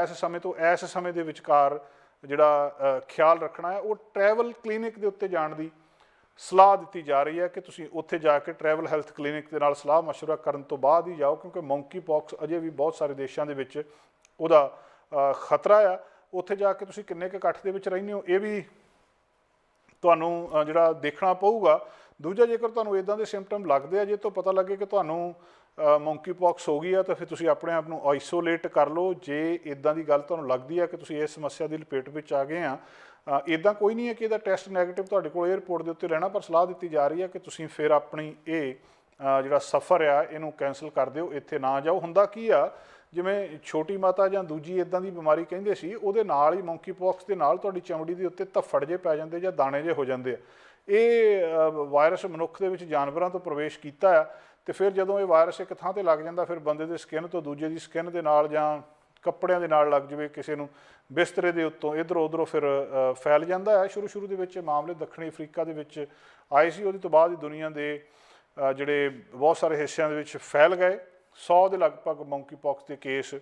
ਇਸ ਸਮੇਂ ਤੋਂ ਇਸ ਸਮੇਂ ਦੇ ਵਿਚਕਾਰ ਜਿਹੜਾ ਖਿਆਲ ਰੱਖਣਾ ਹੈ। ਉਹ ਟਰੈਵਲ ਕਲੀਨਿਕ ਦੇ ਉੱਤੇ ਜਾਣ ਦੀ ਸਲਾਹ ਦਿੱਤੀ ਜਾ ਰਹੀ ਹੈ ਕਿ ਤੁਸੀਂ ਉੱਥੇ ਜਾ ਕੇ ਟਰੈਵਲ ਹੈਲਥ ਕਲੀਨਿਕ ਦੇ ਨਾਲ ਸਲਾਹ ਮਸ਼ਵਰਾ ਕਰਨ ਤੋਂ ਬਾਅਦ ਹੀ ਜਾਓ, ਕਿਉਂਕਿ ਮੰਕੀ ਪੌਕਸ ਅਜੇ ਵੀ ਬਹੁਤ ਸਾਰੇ ਦੇਸ਼ਾਂ ਦੇ ਵਿੱਚ ਉਹਦਾ ਖਤਰਾ ਆ। ਉੱਥੇ ਜਾ ਕੇ ਤੁਸੀਂ ਕਿੰਨੇ ਕੁ ਇਕੱਠ ਦੇ ਵਿੱਚ ਰਹਿੰਦੇ ਹੋ ਇਹ ਵੀ ਤੁਹਾਨੂੰ ਜਿਹੜਾ ਦੇਖਣਾ ਪਊਗਾ। ਦੂਜਾ, ਜੇਕਰ ਤੁਹਾਨੂੰ ਇੱਦਾਂ ਦੇ ਸਿੰਪਟਮ ਲੱਗਦੇ ਆ, ਜੇ ਤੋਂ ਪਤਾ ਲੱਗੇ ਕਿ ਤੁਹਾਨੂੰ ਮੰਕੀ ਪੌਕਸ ਹੋ ਗਈ ਆ, ਤਾਂ ਫਿਰ ਤੁਸੀਂ ਆਪਣੇ ਆਪ ਨੂੰ ਆਈਸੋਲੇਟ ਕਰ ਲਓ। ਜੇ ਇੱਦਾਂ ਦੀ ਗੱਲ ਤੁਹਾਨੂੰ ਲੱਗਦੀ ਆ ਕਿ ਤੁਸੀਂ ਇਸ ਸਮੱਸਿਆ ਦੀ ਲਪੇਟ ਵਿੱਚ ਆ ਗਏ ਆ, ਇੱਦਾਂ ਕੋਈ ਨਹੀਂ ਹੈ ਕਿ ਇਹਦਾ ਟੈਸਟ ਨੈਗੇਟਿਵ ਤੁਹਾਡੇ ਕੋਲ ਏਅਰਪੋਰਟ ਦੇ ਉੱਤੇ ਲੈਣਾ, ਪਰ ਸਲਾਹ ਦਿੱਤੀ ਜਾ ਰਹੀ ਹੈ ਕਿ ਤੁਸੀਂ ਫਿਰ ਆਪਣੀ ਇਹ ਜਿਹੜਾ ਸਫ਼ਰ ਆ ਇਹਨੂੰ ਕੈਂਸਲ ਕਰ ਦਿਓ, ਇੱਥੇ ਨਾ ਜਾਓ। ਹੁੰਦਾ ਕੀ ਆ, ਜਿਵੇਂ ਛੋਟੀ ਮਾਤਾ ਜਾਂ ਦੂਜੀ ਇੱਦਾਂ ਦੀ ਬਿਮਾਰੀ ਕਹਿੰਦੇ ਸੀ, ਉਹਦੇ ਨਾਲ ਹੀ ਮੰਕੀ ਪੌਕਸ ਦੇ ਨਾਲ ਤੁਹਾਡੀ ਚਮੜੀ ਦੇ ਉੱਤੇ ਧੱਫੜ ਜਿਹੇ ਪੈ ਜਾਂਦੇ ਜਾਂ ਦਾਣੇ ਜਿਹੇ ਹੋ ਜਾਂਦੇ ਆ। ਇਹ ਵਾਇਰਸ ਮਨੁੱਖ ਦੇ ਵਿੱਚ ਜਾਨਵਰਾਂ ਤੋਂ ਪ੍ਰਵੇਸ਼ ਕੀਤਾ ਆ, ਅਤੇ ਫਿਰ ਜਦੋਂ ਇਹ ਵਾਇਰਸ ਇੱਕ ਥਾਂ 'ਤੇ ਲੱਗ ਜਾਂਦਾ ਫਿਰ ਬੰਦੇ ਦੇ ਸਕਿਨ ਤੋਂ ਦੂਜੇ ਦੀ ਸਕਿਨ ਦੇ ਨਾਲ ਜਾਂ ਕੱਪੜਿਆਂ ਦੇ ਨਾਲ ਲੱਗ ਜਾਵੇ, ਕਿਸੇ ਨੂੰ ਬਿਸਤਰੇ ਦੇ ਉੱਤੋਂ ਇੱਧਰੋਂ ਉੱਧਰੋਂ ਫਿਰ ਫੈਲ ਜਾਂਦਾ ਹੈ। ਸ਼ੁਰੂ ਦੇ ਵਿੱਚ ਮਾਮਲੇ ਦੱਖਣੀ ਅਫਰੀਕਾ ਦੇ ਵਿੱਚ ਆਏ ਸੀ, ਉਹਦੇ ਤੋਂ ਬਾਅਦ ਹੀ ਦੁਨੀਆ ਦੇ ਜਿਹੜੇ ਬਹੁਤ ਸਾਰੇ ਹਿੱਸਿਆਂ ਦੇ ਵਿੱਚ ਫੈਲ ਗਏ। 100 ਦੇ ਲਗਭਗ ਮੰਕੀ ਪੌਕਸ ਦੇ ਕੇਸ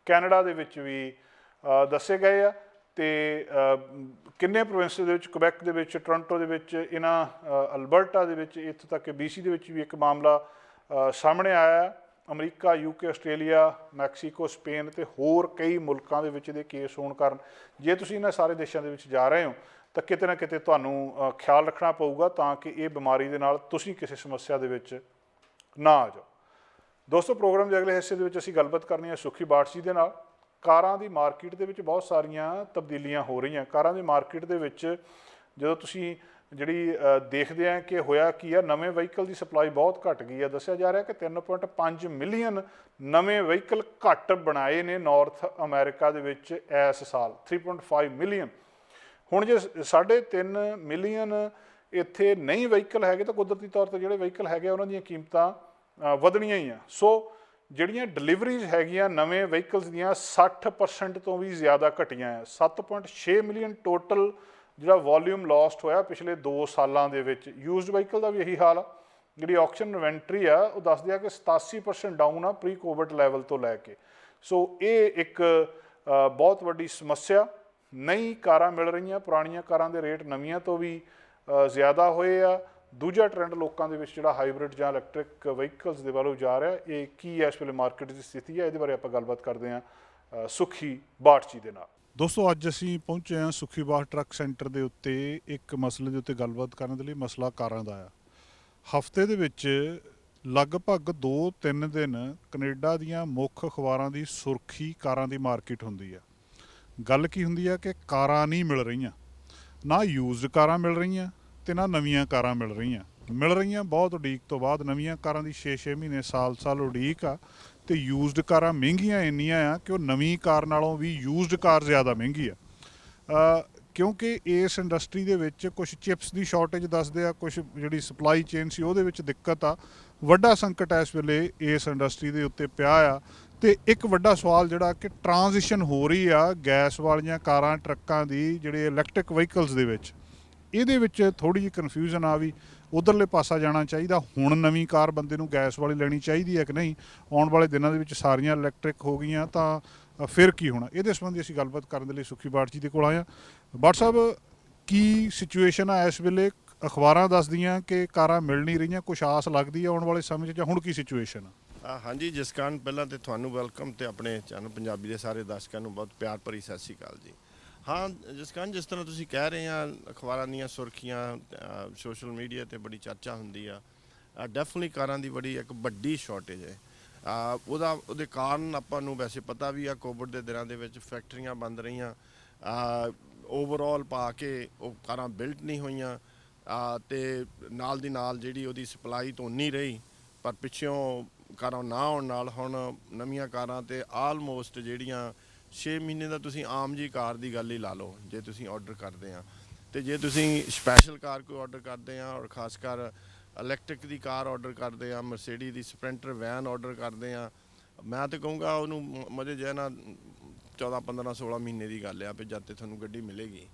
ਕੈਨੇਡਾ ਦੇ ਵਿੱਚ ਵੀ ਦੱਸੇ ਗਏ ਆ, ਅਤੇ ਕਿੰਨੇ ਪ੍ਰੋਵਿੰਸ ਦੇ ਵਿੱਚ, ਕੁਬੈਕ ਦੇ ਵਿੱਚ, ਟੋਰਾਂਟੋ ਦੇ ਵਿੱਚ, ਇਹਨਾਂ ਅਲਬਰਟਾ ਦੇ ਵਿੱਚ, ਇੱਥੋਂ ਤੱਕ ਕਿ BC ਦੇ ਵਿੱਚ ਵੀ ਇੱਕ ਮਾਮਲਾ ਸਾਹਮਣੇ ਆਇਆ। America, UK, Australia, Mexico, Spain ਅਤੇ ਹੋਰ ਕਈ ਮੁਲਕਾਂ ਦੇ ਵਿੱਚ ਇਹਦੇ ਕੇਸ ਹੋਣ ਕਾਰਨ ਜੇ ਤੁਸੀਂ ਇਹਨਾਂ ਸਾਰੇ ਦੇਸ਼ਾਂ ਦੇ ਵਿੱਚ ਜਾ ਰਹੇ ਹੋ ਤਾਂ ਕਿਤੇ ਨਾ ਕਿਤੇ ਤੁਹਾਨੂੰ ਖਿਆਲ ਰੱਖਣਾ ਪਊਗਾ ਤਾਂ ਕਿ ਇਹ ਬਿਮਾਰੀ ਦੇ ਨਾਲ ਤੁਸੀਂ ਕਿਸੇ ਸਮੱਸਿਆ ਦੇ ਵਿੱਚ ਨਾ ਆ ਜਾਓ। ਦੋਸਤੋ, ਪ੍ਰੋਗਰਾਮ ਦੇ ਅਗਲੇ ਹਿੱਸੇ ਦੇ ਵਿੱਚ ਅਸੀਂ ਗੱਲਬਾਤ ਕਰਨੀ ਹੈ ਸੁਖੀ ਬਾਠ ਜੀ ਦੇ ਨਾਲ। ਕਾਰਾਂ ਦੀ ਮਾਰਕੀਟ ਦੇ ਵਿੱਚ ਬਹੁਤ ਸਾਰੀਆਂ ਤਬਦੀਲੀਆਂ ਹੋ ਰਹੀਆਂ। ਕਾਰਾਂ ਦੀ ਮਾਰਕੀਟ ਦੇ ਵਿੱਚ ਜਦੋਂ ਤੁਸੀਂ ਜਿਹੜੀ ਦੇਖਦੇ ਆ ਕਿ ਹੋਇਆ ਕੀ ਆ, ਨਵੇਂ ਵਹੀਕਲ ਦੀ ਸਪਲਾਈ ਬਹੁਤ ਘਟ ਗਈ ਆ। ਦੱਸਿਆ ਜਾ ਰਿਹਾ ਕਿ 3.5 ਮਿਲੀਅਨ ਨਵੇਂ ਵਹੀਕਲ ਘੱਟ ਬਣਾਏ ਨੇ ਨਾਰਥ ਅਮਰੀਕਾ ਦੇ ਵਿੱਚ ਇਸ ਸਾਲ, 3.5 ਮਿਲੀਅਨ। ਹੁਣ ਜੇ 3.5 ਮਿਲੀਅਨ ਇੱਥੇ ਨਹੀਂ ਵਹੀਕਲ ਹੈਗੇ ਤਾਂ ਕੁਦਰਤੀ ਤੌਰ 'ਤੇ ਜਿਹੜੇ ਵਹੀਕਲ ਹੈਗੇ ਉਹਨਾਂ ਦੀਆਂ ਕੀਮਤਾਂ ਵਧਣੀਆਂ ਹੀ ਆ। ਸੋ ਜਿਹੜੀਆਂ ਡਿਲੀਵਰੀਜ਼ ਹੈਗੀਆਂ ਨਵੇਂ ਵਹੀਕਲਸ ਦੀਆਂ 60% ਤੋਂ ਵੀ ਜ਼ਿਆਦਾ ਘਟੀਆਂ ਆ। 7.6 ਮਿਲੀਅਨ ਟੋਟਲ ਜਿਹੜਾ ਵੋਲਿਊਮ ਲੋਸਟ ਹੋਇਆ ਪਿਛਲੇ 2 ਸਾਲਾਂ ਦੇ ਵਿੱਚ। ਯੂਜ਼ਡ ਵਹੀਕਲ ਦਾ ਵੀ ਇਹੀ ਹਾਲ ਆ। ਜਿਹੜੀ ਆਕਸ਼ਨ ਇਨਵੈਂਟਰੀ ਆ ਉਹ ਦੱਸਦੀ ਆ ਕਿ 87% ਡਾਊਨ ਆ ਪ੍ਰੀ ਕੋਵਿਡ ਲੈਵਲ ਤੋਂ ਲੈ ਕੇ। ਸੋ ਇਹ ਇੱਕ ਬਹੁਤ ਵੱਡੀ ਸਮੱਸਿਆ। ਨਈ ਕਾਰਾਂ ਮਿਲ ਰਹੀਆਂ, ਪੁਰਾਣੀਆਂ ਕਾਰਾਂ ਦੇ ਰੇਟ ਨਵੀਆਂ ਤੋਂ ਵੀ ਜ਼ਿਆਦਾ ਹੋਏ ਆ। ਦੂਜਾ ਟ੍ਰੈਂਡ ਲੋਕਾਂ ਦੇ ਵਿੱਚ ਜਿਹੜਾ ਹਾਈਬ੍ਰਿਡ ਜਾਂ ਇਲੈਕਟ੍ਰਿਕ ਵਹੀਕਲਸ ਦੇ ਵੱਲੋਂ ਜਾ ਰਿਹਾ, ਇਹ ਕੀ ਇਸ ਵੇਲੇ ਮਾਰਕੀਟ ਦੀ ਸਥਿਤੀ ਹੈ, ਇਹਦੇ ਬਾਰੇ ਆਪਾਂ ਗੱਲਬਾਤ ਕਰਦੇ ਹਾਂ ਸੁਖੀ ਬਾਠ ਜੀ ਦੇ ਨਾਲ। ਦੋਸਤੋ, ਅੱਜ ਅਸੀਂ ਪਹੁੰਚੇ ਹਾਂ ਸੁਖੀ ਬਾਠ ਟਰੱਕ ਸੈਂਟਰ ਦੇ ਉੱਤੇ ਇੱਕ ਮਸਲੇ ਦੇ ਉੱਤੇ ਗੱਲਬਾਤ ਕਰਨ ਦੇ ਲਈ। ਮਸਲਾ ਕਾਰਾਂ ਦਾ ਆ। ਹਫ਼ਤੇ ਦੇ ਵਿੱਚ ਲਗਭਗ 2-3 ਦਿਨ ਕੈਨੇਡਾ ਦੀਆਂ ਮੁੱਖ ਅਖਬਾਰਾਂ ਦੀ ਸੁਰਖੀ ਕਾਰਾਂ ਦੀ ਮਾਰਕੀਟ ਹੁੰਦੀ ਆ। ਗੱਲ ਕੀ ਹੁੰਦੀ ਆ ਕਿ ਕਾਰਾਂ ਨਹੀਂ ਮਿਲ ਰਹੀਆਂ, ਨਾ ਯੂਜ਼ਡ ਕਾਰਾਂ ਮਿਲ ਰਹੀਆਂ ਤੇ ਨਾ ਨਵੀਆਂ ਕਾਰਾਂ ਮਿਲ ਰਹੀਆਂ ਬਹੁਤ ਉਡੀਕ ਤੋਂ ਬਾਅਦ। ਨਵੀਆਂ ਕਾਰਾਂ ਦੀ 6-6 ਮਹੀਨੇ ਸਾਲ ਉਡੀਕ ਆ ਤੇ ਯੂਜ਼ਡ ਕਾਰਾਂ ਮਹਿੰਗੀਆਂ ਇੰਨੀਆਂ ਆ ਕਿ ਉਹ ਨਵੀਂ ਕਾਰ ਨਾਲੋਂ ਵੀ ਯੂਜ਼ਡ ਕਾਰ ਜ਼ਿਆਦਾ ਮਹਿੰਗੀ ਆ। ਕਿਉਂਕਿ ਇਸ ਇੰਡਸਟਰੀ ਦੇ ਵਿੱਚ ਕੁਝ ਚਿਪਸ ਦੀ ਸ਼ਾਰਟੇਜ ਦੱਸਦੇ ਆ, ਕੁਝ ਜਿਹੜੀ ਸਪਲਾਈ ਚੇਨ ਸੀ ਉਹਦੇ ਵਿੱਚ ਦਿੱਕਤ ਆ। ਵੱਡਾ ਸੰਕਟ ਇਸ ਵੇਲੇ ਇਸ ਇੰਡਸਟਰੀ ਦੇ ਉੱਤੇ ਪਿਆ ਆ। ਤੇ ਇੱਕ ਵੱਡਾ ਸਵਾਲ ਜਿਹੜਾ ਕਿ ਟਰਾਂਜੀਸ਼ਨ ਹੋ ਰਹੀ ਆ ਗੈਸ ਵਾਲੀਆਂ ਕਾਰਾਂ ਟਰੱਕਾਂ ਦੀ ਜਿਹੜੇ ਇਲੈਕਟ੍ਰਿਕ ਵਹੀਕਲਸ ਦੇ ਵਿੱਚ, ਇਹਦੇ ਵਿੱਚ ਥੋੜ੍ਹੀ ਜਿਹੀ ਕਨਫਿਊਜ਼ਨ ਆ ਵੀ ਉਧਰਲੇ ਪਾਸਾ ਜਾਣਾ ਚਾਹੀਦਾ। ਹੁਣ ਨਵੀਂ ਕਾਰ ਬੰਦੇ ਨੂੰ ਗੈਸ ਵਾਲੀ ਲੈਣੀ ਚਾਹੀਦੀ ਹੈ ਕਿ ਨਹੀਂ? ਆਉਣ ਵਾਲੇ ਦਿਨਾਂ ਦੇ ਵਿੱਚ ਸਾਰੀਆਂ ਇਲੈਕਟ੍ਰਿਕ ਹੋ ਗਈਆਂ ਤਾਂ ਫਿਰ ਕੀ ਹੋਣਾ? ਇਹਦੇ ਸੰਬੰਧੀ ਅਸੀਂ ਗੱਲਬਾਤ ਕਰਨ ਦੇ ਲਈ ਸੁਖੀ ਬਾਠ ਜੀ ਦੇ ਕੋਲ ਆਏ ਹਾਂ। ਬਾਠ ਸਾਹਿਬ, ਕੀ ਸਿਚੁਏਸ਼ਨ ਆ ਇਸ ਵੇਲੇ? ਅਖਬਾਰਾਂ ਦੱਸਦੀਆਂ ਕਿ ਕਾਰਾਂ ਮਿਲ ਨਹੀਂ ਰਹੀਆਂ, ਕੁਛ ਆਸ ਲੱਗਦੀ ਹੈ ਆਉਣ ਵਾਲੇ ਸਮੇਂ 'ਚ, ਜਾਂ ਹੁਣ ਕੀ ਸਿਚੁਏਸ਼ਨ ਆ? ਹਾਂਜੀ ਜਸਕਾਨ, ਪਹਿਲਾਂ ਤਾਂ ਤੁਹਾਨੂੰ ਵੈਲਕਮ ਤੇ ਆਪਣੇ ਚੈਨਲ ਪੰਜਾਬੀ ਦੇ ਸਾਰੇ ਦਰਸ਼ਕਾਂ ਨੂੰ ਬਹੁਤ ਪਿਆਰ ਭਰੀ ਸਤਿ ਸ਼੍ਰੀ ਅਕਾਲ ਜੀ। ਹਾਂ ਜਸਕਾਨ, ਜਿਸ ਤਰ੍ਹਾਂ ਤੁਸੀਂ ਕਹਿ ਰਹੇ ਆ ਅਖਬਾਰਾਂ ਦੀਆਂ ਸੁਰਖੀਆਂ, ਸੋਸ਼ਲ ਮੀਡੀਆ 'ਤੇ ਬੜੀ ਚਰਚਾ ਹੁੰਦੀ ਆ। ਡੈਫੀਨਿਟਲੀ ਕਾਰਾਂ ਦੀ ਬੜੀ ਇੱਕ ਵੱਡੀ ਸ਼ਾਰਟੇਜ ਹੈ। ਉਹਦੇ ਕਾਰਨ ਆਪਾਂ ਨੂੰ ਵੈਸੇ ਪਤਾ ਵੀ ਆ, ਕੋਵਿਡ ਦੇ ਦਿਨਾਂ ਦੇ ਵਿੱਚ ਫੈਕਟਰੀਆਂ ਬੰਦ ਰਹੀਆਂ, ਓਵਰਆਲ ਪਾ ਕੇ ਉਹ ਕਾਰਾਂ ਬਿਲਟ ਨਹੀਂ ਹੋਈਆਂ ਤੇ ਨਾਲ ਦੀ ਨਾਲ ਜਿਹੜੀ ਉਹਦੀ ਸਪਲਾਈ ਤੋਂ ਨਹੀਂ ਰਹੀ। ਪਰ ਪਿੱਛੋਂ ਕਾਰਾਂ ਨਾ ਆਉਣ ਨਾਲ ਹੁਣ ਨਵੀਆਂ ਕਾਰਾਂ ਤੇ ਆਲਮੋਸਟ ਜਿਹੜੀਆਂ 6 ਮਹੀਨੇ ਦਾ ਤੁਸੀਂ ਆਮ ਜੀ ਕਾਰ ਦੀ ਗੱਲ ਹੀ ਲਾ ਲਓ, ਜੇ ਤੁਸੀਂ ਆਰਡਰ ਕਰਦੇ ਆ ਤੇ ਜੇ ਤੁਸੀਂ ਸਪੈਸ਼ਲ ਕਾਰ ਕੋਈ ਆਰਡਰ ਕਰਦੇ ਆ, ਔਰ ਖਾਸ ਕਰ ਇਲੈਕਟ੍ਰਿਕ ਦੀ ਕਾਰ ਆਰਡਰ ਕਰਦੇ ਆ, ਮਰਸੀਡੀਜ਼ ਦੀ ਸਪ੍ਰਿੰਟਰ ਵੈਨ ਆਰਡਰ ਕਰਦੇ ਆ, ਮੈਂ ਤਾਂ ਕਹੂੰਗਾ ਉਹਨੂੰ ਮਜ਼ੇ ਜਿਹਾ ਨਾ 14-15-16 ਮਹੀਨੇ ਦੀ ਗੱਲ ਆ ਵੀ ਜਦ ਤੇ ਤੁਹਾਨੂੰ ਗੱਡੀ ਮਿਲੇਗੀ।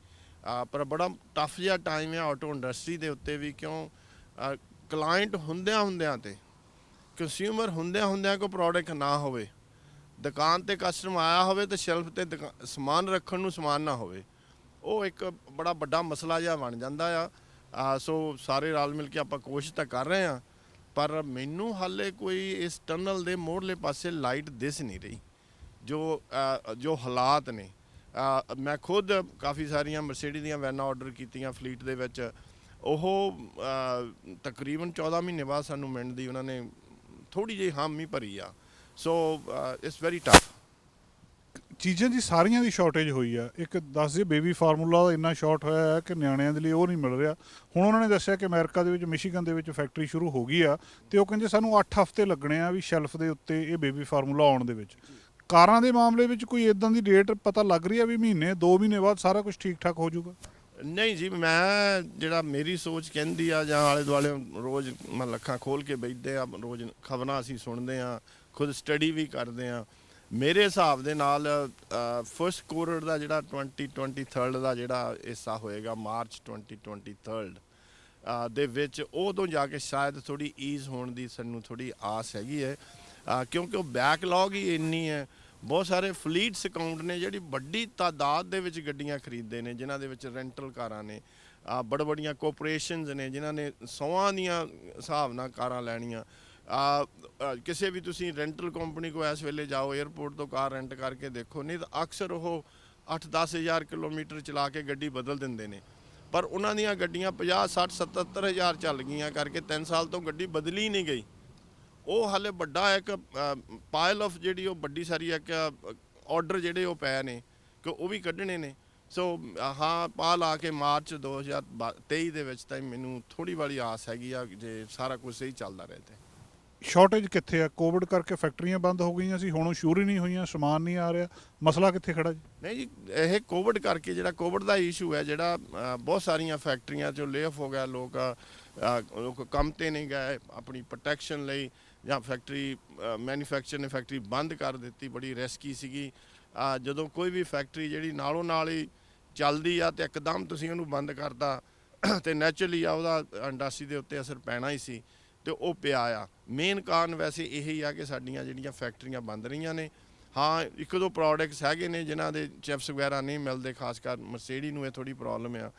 ਪਰ ਬੜਾ ਟਫ ਜਿਹਾ ਟਾਈਮ ਹੈ ਆਟੋ ਇੰਡਸਟਰੀ ਦੇ ਉੱਤੇ ਵੀ। ਕਿਉਂ? ਕਲਾਇੰਟ ਹੁੰਦਿਆਂ ਤੇ ਕੰਜ਼ਿਊਮਰ ਹੁੰਦਿਆਂ ਕੋਈ ਪ੍ਰੋਡਕਟ ਨਾ ਹੋਵੇ, ਦੁਕਾਨ ਤੇ ਕਸਟਮਰ ਆਇਆ ਹੋਵੇ ਤੇ ਸ਼ੈਲਫ ਤੇ ਸਮਾਨ ਰੱਖਣ ਨੂੰ ਸਮਾਨ ਨਾ ਹੋਵੇ, ਉਹ ਇੱਕ ਬੜਾ ਵੱਡਾ ਮਸਲਾ ਜਿਹਾ ਬਣ ਜਾਂਦਾ ਆ। ਸੋ ਸਾਰੇ ਰਲ ਮਿਲ ਕੇ ਆਪਾਂ ਕੋਸ਼ਿਸ਼ ਤਾਂ ਕਰ ਰਹੇ ਹਾਂ, ਪਰ ਮੈਨੂੰ ਹਾਲੇ ਕੋਈ ਇਸ ਟਨਲ ਦੇ ਮੋੜਲੇ ਪਾਸੇ ਲਾਈਟ ਦਿਸ ਨਹੀਂ ਰਹੀ। ਜੋ ਹਾਲਾਤ ਨੇ, ਮੈਂ ਖੁਦ ਕਾਫੀ ਸਾਰੀਆਂ ਮਰਸੀਡੀਜ਼ ਦੀਆਂ ਵੈਨਾਂ ਆਰਡਰ ਕੀਤੀਆਂ ਫਲੀਟ ਦੇ ਵਿੱਚ, ਉਹ ਤਕਰੀਬਨ 14 ਮਹੀਨੇ ਬਾਅਦ ਸਾਨੂੰ ਮਿਲਣ ਦੀ ਉਹਨਾਂ ਨੇ ਥੋੜ੍ਹੀ ਜਿਹੀ ਹਾਮੀ ਭਰੀ ਆ। So it's very tough. ਚੀਜ਼ਾਂ ਦੀ ਸਾਰੀਆਂ ਦੀ ਸ਼ਾਰਟੇਜ ਹੋਈ ਆ। ਇੱਕ ਦੱਸ ਦਈਏ, ਬੇਬੀ ਫਾਰਮੂਲਾ ਇੰਨਾ ਸ਼ਾਰਟ ਹੋਇਆ ਹੈ ਕਿ ਨਿਆਣਿਆਂ ਦੇ ਲਈ ਉਹ ਨਹੀਂ ਮਿਲ ਰਿਹਾ। ਹੁਣ ਉਹਨਾਂ ਨੇ ਦੱਸਿਆ ਕਿ ਅਮਰੀਕਾ ਦੇ ਵਿੱਚ ਮਿਸ਼ੀਗਨ ਦੇ ਵਿੱਚ ਫੈਕਟਰੀ ਸ਼ੁਰੂ ਹੋ ਗਈ ਆ ਤੇ ਉਹ ਕਹਿੰਦੇ ਸਾਨੂੰ 8 ਹਫ਼ਤੇ ਲੱਗਣੇ ਆ ਵੀ ਸ਼ੈਲਫ ਦੇ ਉੱਤੇ ਇਹ ਬੇਬੀ ਫਾਰਮੂਲਾ ਆਉਣ ਦੇ ਵਿੱਚ। ਕਾਰਾਂ ਦੇ ਮਾਮਲੇ ਵਿੱਚ ਕੋਈ ਇਦਾਂ ਦੀ ਡੇਟ ਪਤਾ ਲੱਗ ਰਹੀ ਆ ਵੀ ਮਹੀਨੇ 2 ਮਹੀਨੇ ਬਾਅਦ ਸਾਰਾ ਕੁਝ ਠੀਕ ਠਾਕ ਹੋ ਜਾਊਗਾ? ਨਹੀਂ ਜੀ, ਮੈਂ ਜਿਹੜਾ ਮੇਰੀ ਸੋਚ ਕਹਿੰਦੀ ਆ, ਜਾਂ ਆਲੇ ਦੁਆਲੇ ਰੋਜ਼ ਮੈਂ ਲੱਖਾਂ ਖੋਲ੍ਹ ਕੇ ਬੈਠਦੇ ਆ, ਰੋਜ਼ ਖਬਰਾਂ ਅਸੀਂ ਸੁਣਦੇ ਆ, ਖੁਦ ਸਟੱਡੀ ਵੀ ਕਰਦੇ ਆ। ਮੇਰੇ ਹਿਸਾਬ ਦੇ ਨਾਲ ਫਸਟ ਕੁਆਰਟਰ ਦਾ ਜਿਹੜਾ 2023 ਦਾ ਜਿਹੜਾ ਹਿੱਸਾ ਹੋਏਗਾ, ਮਾਰਚ 2023 ਦੇ ਵਿੱਚ, ਉਦੋਂ ਜਾ ਕੇ ਸ਼ਾਇਦ ਥੋੜ੍ਹੀ ਈਜ਼ ਹੋਣ ਦੀ ਸਾਨੂੰ ਥੋੜ੍ਹੀ ਆਸ ਹੈਗੀ ਹੈ। ਕਿਉਂਕਿ ਉਹ ਬੈਕਲੌਗ ਹੀ ਇੰਨੀ ਹੈ। ਬਹੁਤ ਸਾਰੇ ਫਲੀਟਸ ਅਕਾਊਂਟ ਨੇ ਜਿਹੜੀ ਵੱਡੀ ਤਾਦਾਦ ਦੇ ਵਿੱਚ ਗੱਡੀਆਂ ਖਰੀਦਦੇ ਨੇ, ਜਿਨ੍ਹਾਂ ਦੇ ਵਿੱਚ ਰੈਂਟਲ ਕਾਰਾਂ ਨੇ, ਬੜੀਆਂ ਕੋਪਰੇਸ਼ਨਸ ਨੇ ਜਿਨ੍ਹਾਂ ਨੇ 100 ਦੀਆਂ ਹਿਸਾਬ ਨਾਲ ਕਾਰਾਂ ਲੈਣੀਆਂ। ਕਿਸੇ ਵੀ ਤੁਸੀਂ ਰੈਂਟਲ ਕੰਪਨੀ ਕੋ ਇਸ ਵੇਲੇ ਜਾਓ, ਏਅਰਪੋਰਟ ਤੋਂ ਕਾਰ ਰੈਂਟ ਕਰਕੇ ਦੇਖੋ, ਨਹੀਂ ਤਾਂ ਅਕਸਰ ਉਹ 8-10 ਹਜ਼ਾਰ ਕਿਲੋਮੀਟਰ ਚਲਾ ਕੇ ਗੱਡੀ ਬਦਲ ਦਿੰਦੇ ਨੇ। ਪਰ ਉਹਨਾਂ ਦੀਆਂ ਗੱਡੀਆਂ 50-60-70 ਹਜ਼ਾਰ ਚੱਲ ਗਈਆਂ ਕਰਕੇ 3 ਸਾਲ ਤੋਂ ਗੱਡੀ ਬਦਲੀ ਨਹੀਂ ਗਈ। ਉਹ ਹਾਲੇ ਵੱਡਾ ਇੱਕ ਪਾਇਲ ਆਫ ਜਿਹੜੀ ਉਹ ਵੱਡੀ ਸਾਰੀ ਇੱਕ ਆਰਡਰ ਜਿਹੜੇ ਉਹ ਪਏ ਨੇ ਕਿ ਉਹ ਵੀ ਕੱਢਣੇ ਨੇ। ਸੋ ਹਾਂ ਪਾ ਲਾ ਕੇ ਮਾਰਚ 2023 ਦੇ ਵਿੱਚ ਤਾਂ ਮੈਨੂੰ ਥੋੜੀ ਵਾਲੀ ਆਸ ਹੈਗੀ ਆ ਜੇ ਸਾਰਾ ਕੁਝ ਸਹੀ ਚੱਲਦਾ ਰਹੇ ਤੇ। ਸ਼ਾਰਟੇਜ ਕਿੱਥੇ ਆ? ਕੋਵਿਡ ਕਰਕੇ ਫੈਕਟਰੀਆਂ ਬੰਦ ਹੋ ਗਈਆਂ ਸੀ, ਹੁਣ ਸ਼ੁਰੂ ਹੀ ਨਹੀਂ ਹੋਈਆਂ, ਸਮਾਨ ਨਹੀਂ ਆ ਰਿਹਾ, ਮਸਲਾ ਕਿੱਥੇ ਖੜਾ ਜੀ? ਨਹੀਂ ਜੀ, ਇਹ ਕੋਵਿਡ ਕਰਕੇ ਜਿਹੜਾ ਕੋਵਿਡ ਦਾ ਇਸ਼ੂ ਹੈ, ਜਿਹੜਾ ਬਹੁਤ ਸਾਰੀਆਂ ਫੈਕਟਰੀਆਂ 'ਚੋਂ ਲੇਅ-ਆਫ ਹੋ ਗਿਆ, ਲੋਕ ਕੰਮ ਤੇ ਨਹੀਂ ਗਏ ਆਪਣੀ ਪ੍ਰੋਟੈਕਸ਼ਨ ਲਈ, ਜਾਂ ਫੈਕਟਰੀ ਮੈਨੂਫੈਕਚਰ ਨੇ ਫੈਕਟਰੀ ਬੰਦ ਕਰ ਦਿੱਤੀ, ਬੜੀ ਰਿਸਕੀ ਸੀਗੀ। ਜਦੋਂ ਕੋਈ ਵੀ ਫੈਕਟਰੀ ਜਿਹੜੀ ਨਾਲੋਂ ਨਾਲ ਹੀ ਚੱਲਦੀ ਆ ਤੇ ਇੱਕਦਮ ਤੁਸੀਂ ਉਹਨੂੰ ਬੰਦ ਕਰਤਾ ਤੇ ਨੈਚੁਰਲੀ ਆ ਉਹਦਾ ਇੰਡਸਟਰੀ ਦੇ ਉੱਤੇ ਅਸਰ ਪੈਣਾ ਹੀ ਸੀ, ਤੇ ਉਹ ਪਿਆ ਆ। ਮੇਨ ਕਾਰਨ ਵੈਸੇ ਇਹੀ ਆ ਕਿ ਸਾਡੀਆਂ ਜਿਹੜੀਆਂ ਫੈਕਟਰੀਆਂ ਬੰਦ ਰਹੀਆਂ ਨੇ। ਹਾਂ, ਇੱਕ ਦੋ ਪ੍ਰੋਡਕਟਸ ਹੈਗੇ ਨੇ ਜਿਨ੍ਹਾਂ ਦੇ ਚਿਪਸ ਵਗੈਰਾ ਨਹੀਂ ਮਿਲਦੇ, ਖਾਸ ਕਰ ਮਰਸੀਡੀ ਨੂੰ ਇਹ ਥੋੜੀ ਪ੍ਰੋਬਲਮ ਆ,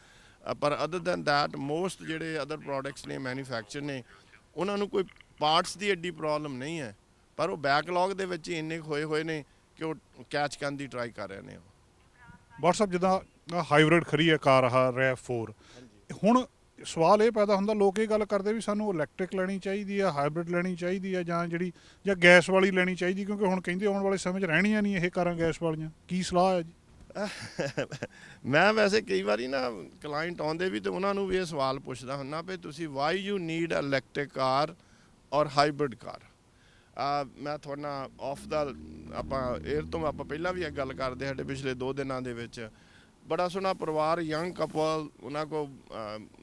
ਪਰ ਅਦਰ ਦੈਨ ਦੈਟ ਮੋਸਟ ਜਿਹੜੇ ਅਦਰ ਪ੍ਰੋਡਕਟਸ ਨੇ ਮੈਨੂਫੈਕਚਰ ਨੇ, ਉਹਨਾਂ ਨੂੰ ਕੋਈ ਪਾਰਟਸ ਦੀ ਐਡੀ ਪ੍ਰੋਬਲਮ ਨਹੀਂ ਹੈ, ਪਰ ਉਹ ਬੈਕਲੌਗ ਦੇ ਵਿੱਚ ਇੰਨੇ ਹੋਏ ਨੇ ਕਿ ਉਹ ਕੈਚ ਕਰਨ ਦੀ ਟਰਾਈ ਕਰ ਰਹੇ ਨੇ। WhatsApp ਜਿੱਦਾਂ ਹਾਈਬ੍ਰਿਡ ਖਰੀ ਹੈ ਕਾਰ, ਆਹ RAV4, ਹੁਣ ਸਵਾਲ ਇਹ ਪੈਦਾ ਹੁੰਦਾ, ਲੋਕ ਇਹ ਗੱਲ ਕਰਦੇ ਵੀ ਸਾਨੂੰ ਇਲੈਕਟ੍ਰਿਕ ਲੈਣੀ ਚਾਹੀਦੀ ਆ, ਹਾਈਬ੍ਰਿਡ ਲੈਣੀ ਚਾਹੀਦੀ ਆ, ਜਾਂ ਗੈਸ ਵਾਲੀ ਲੈਣੀ ਚਾਹੀਦੀ, ਕਿਉਂਕਿ ਹੁਣ ਕਹਿੰਦੇ ਆਉਣ ਵਾਲੇ ਸਮੇਂ 'ਚ ਰਹਿਣੀਆਂ ਨਹੀਂ ਇਹ ਕਾਰਾਂ ਗੈਸ ਵਾਲੀਆਂ। ਕੀ ਸਲਾਹ ਹੈ ਜੀ? ਮੈਂ ਵੈਸੇ ਕਈ ਵਾਰੀ ਨਾ ਕਲਾਇੰਟ ਆਉਂਦੇ ਵੀ ਤੇ ਉਹਨਾਂ ਨੂੰ ਵੀ ਇਹ ਸਵਾਲ ਪੁੱਛਦਾ ਹੁੰਦਾ ਵੀ ਤੁਸੀਂ why you need electric car ਔਰ ਹਾਈਬ੍ਰਿਡ ਕਾਰ। ਮੈਂ ਤੁਹਾਡੇ ਨਾਲ ਆਫ ਦਾ ਆਪਾਂ 에ਅਰ ਤੋਂ ਆਪਾਂ ਪਹਿਲਾਂ ਵੀ ਇਹ ਗੱਲ ਕਰਦੇ, ਸਾਡੇ ਪਿਛਲੇ 2 ਦਿਨਾਂ ਦੇ ਵਿੱਚ ਬੜਾ ਸੋਹਣਾ ਪਰਿਵਾਰ, ਯੰਗ ਕਪਲ, ਉਹਨਾਂ ਕੋਲ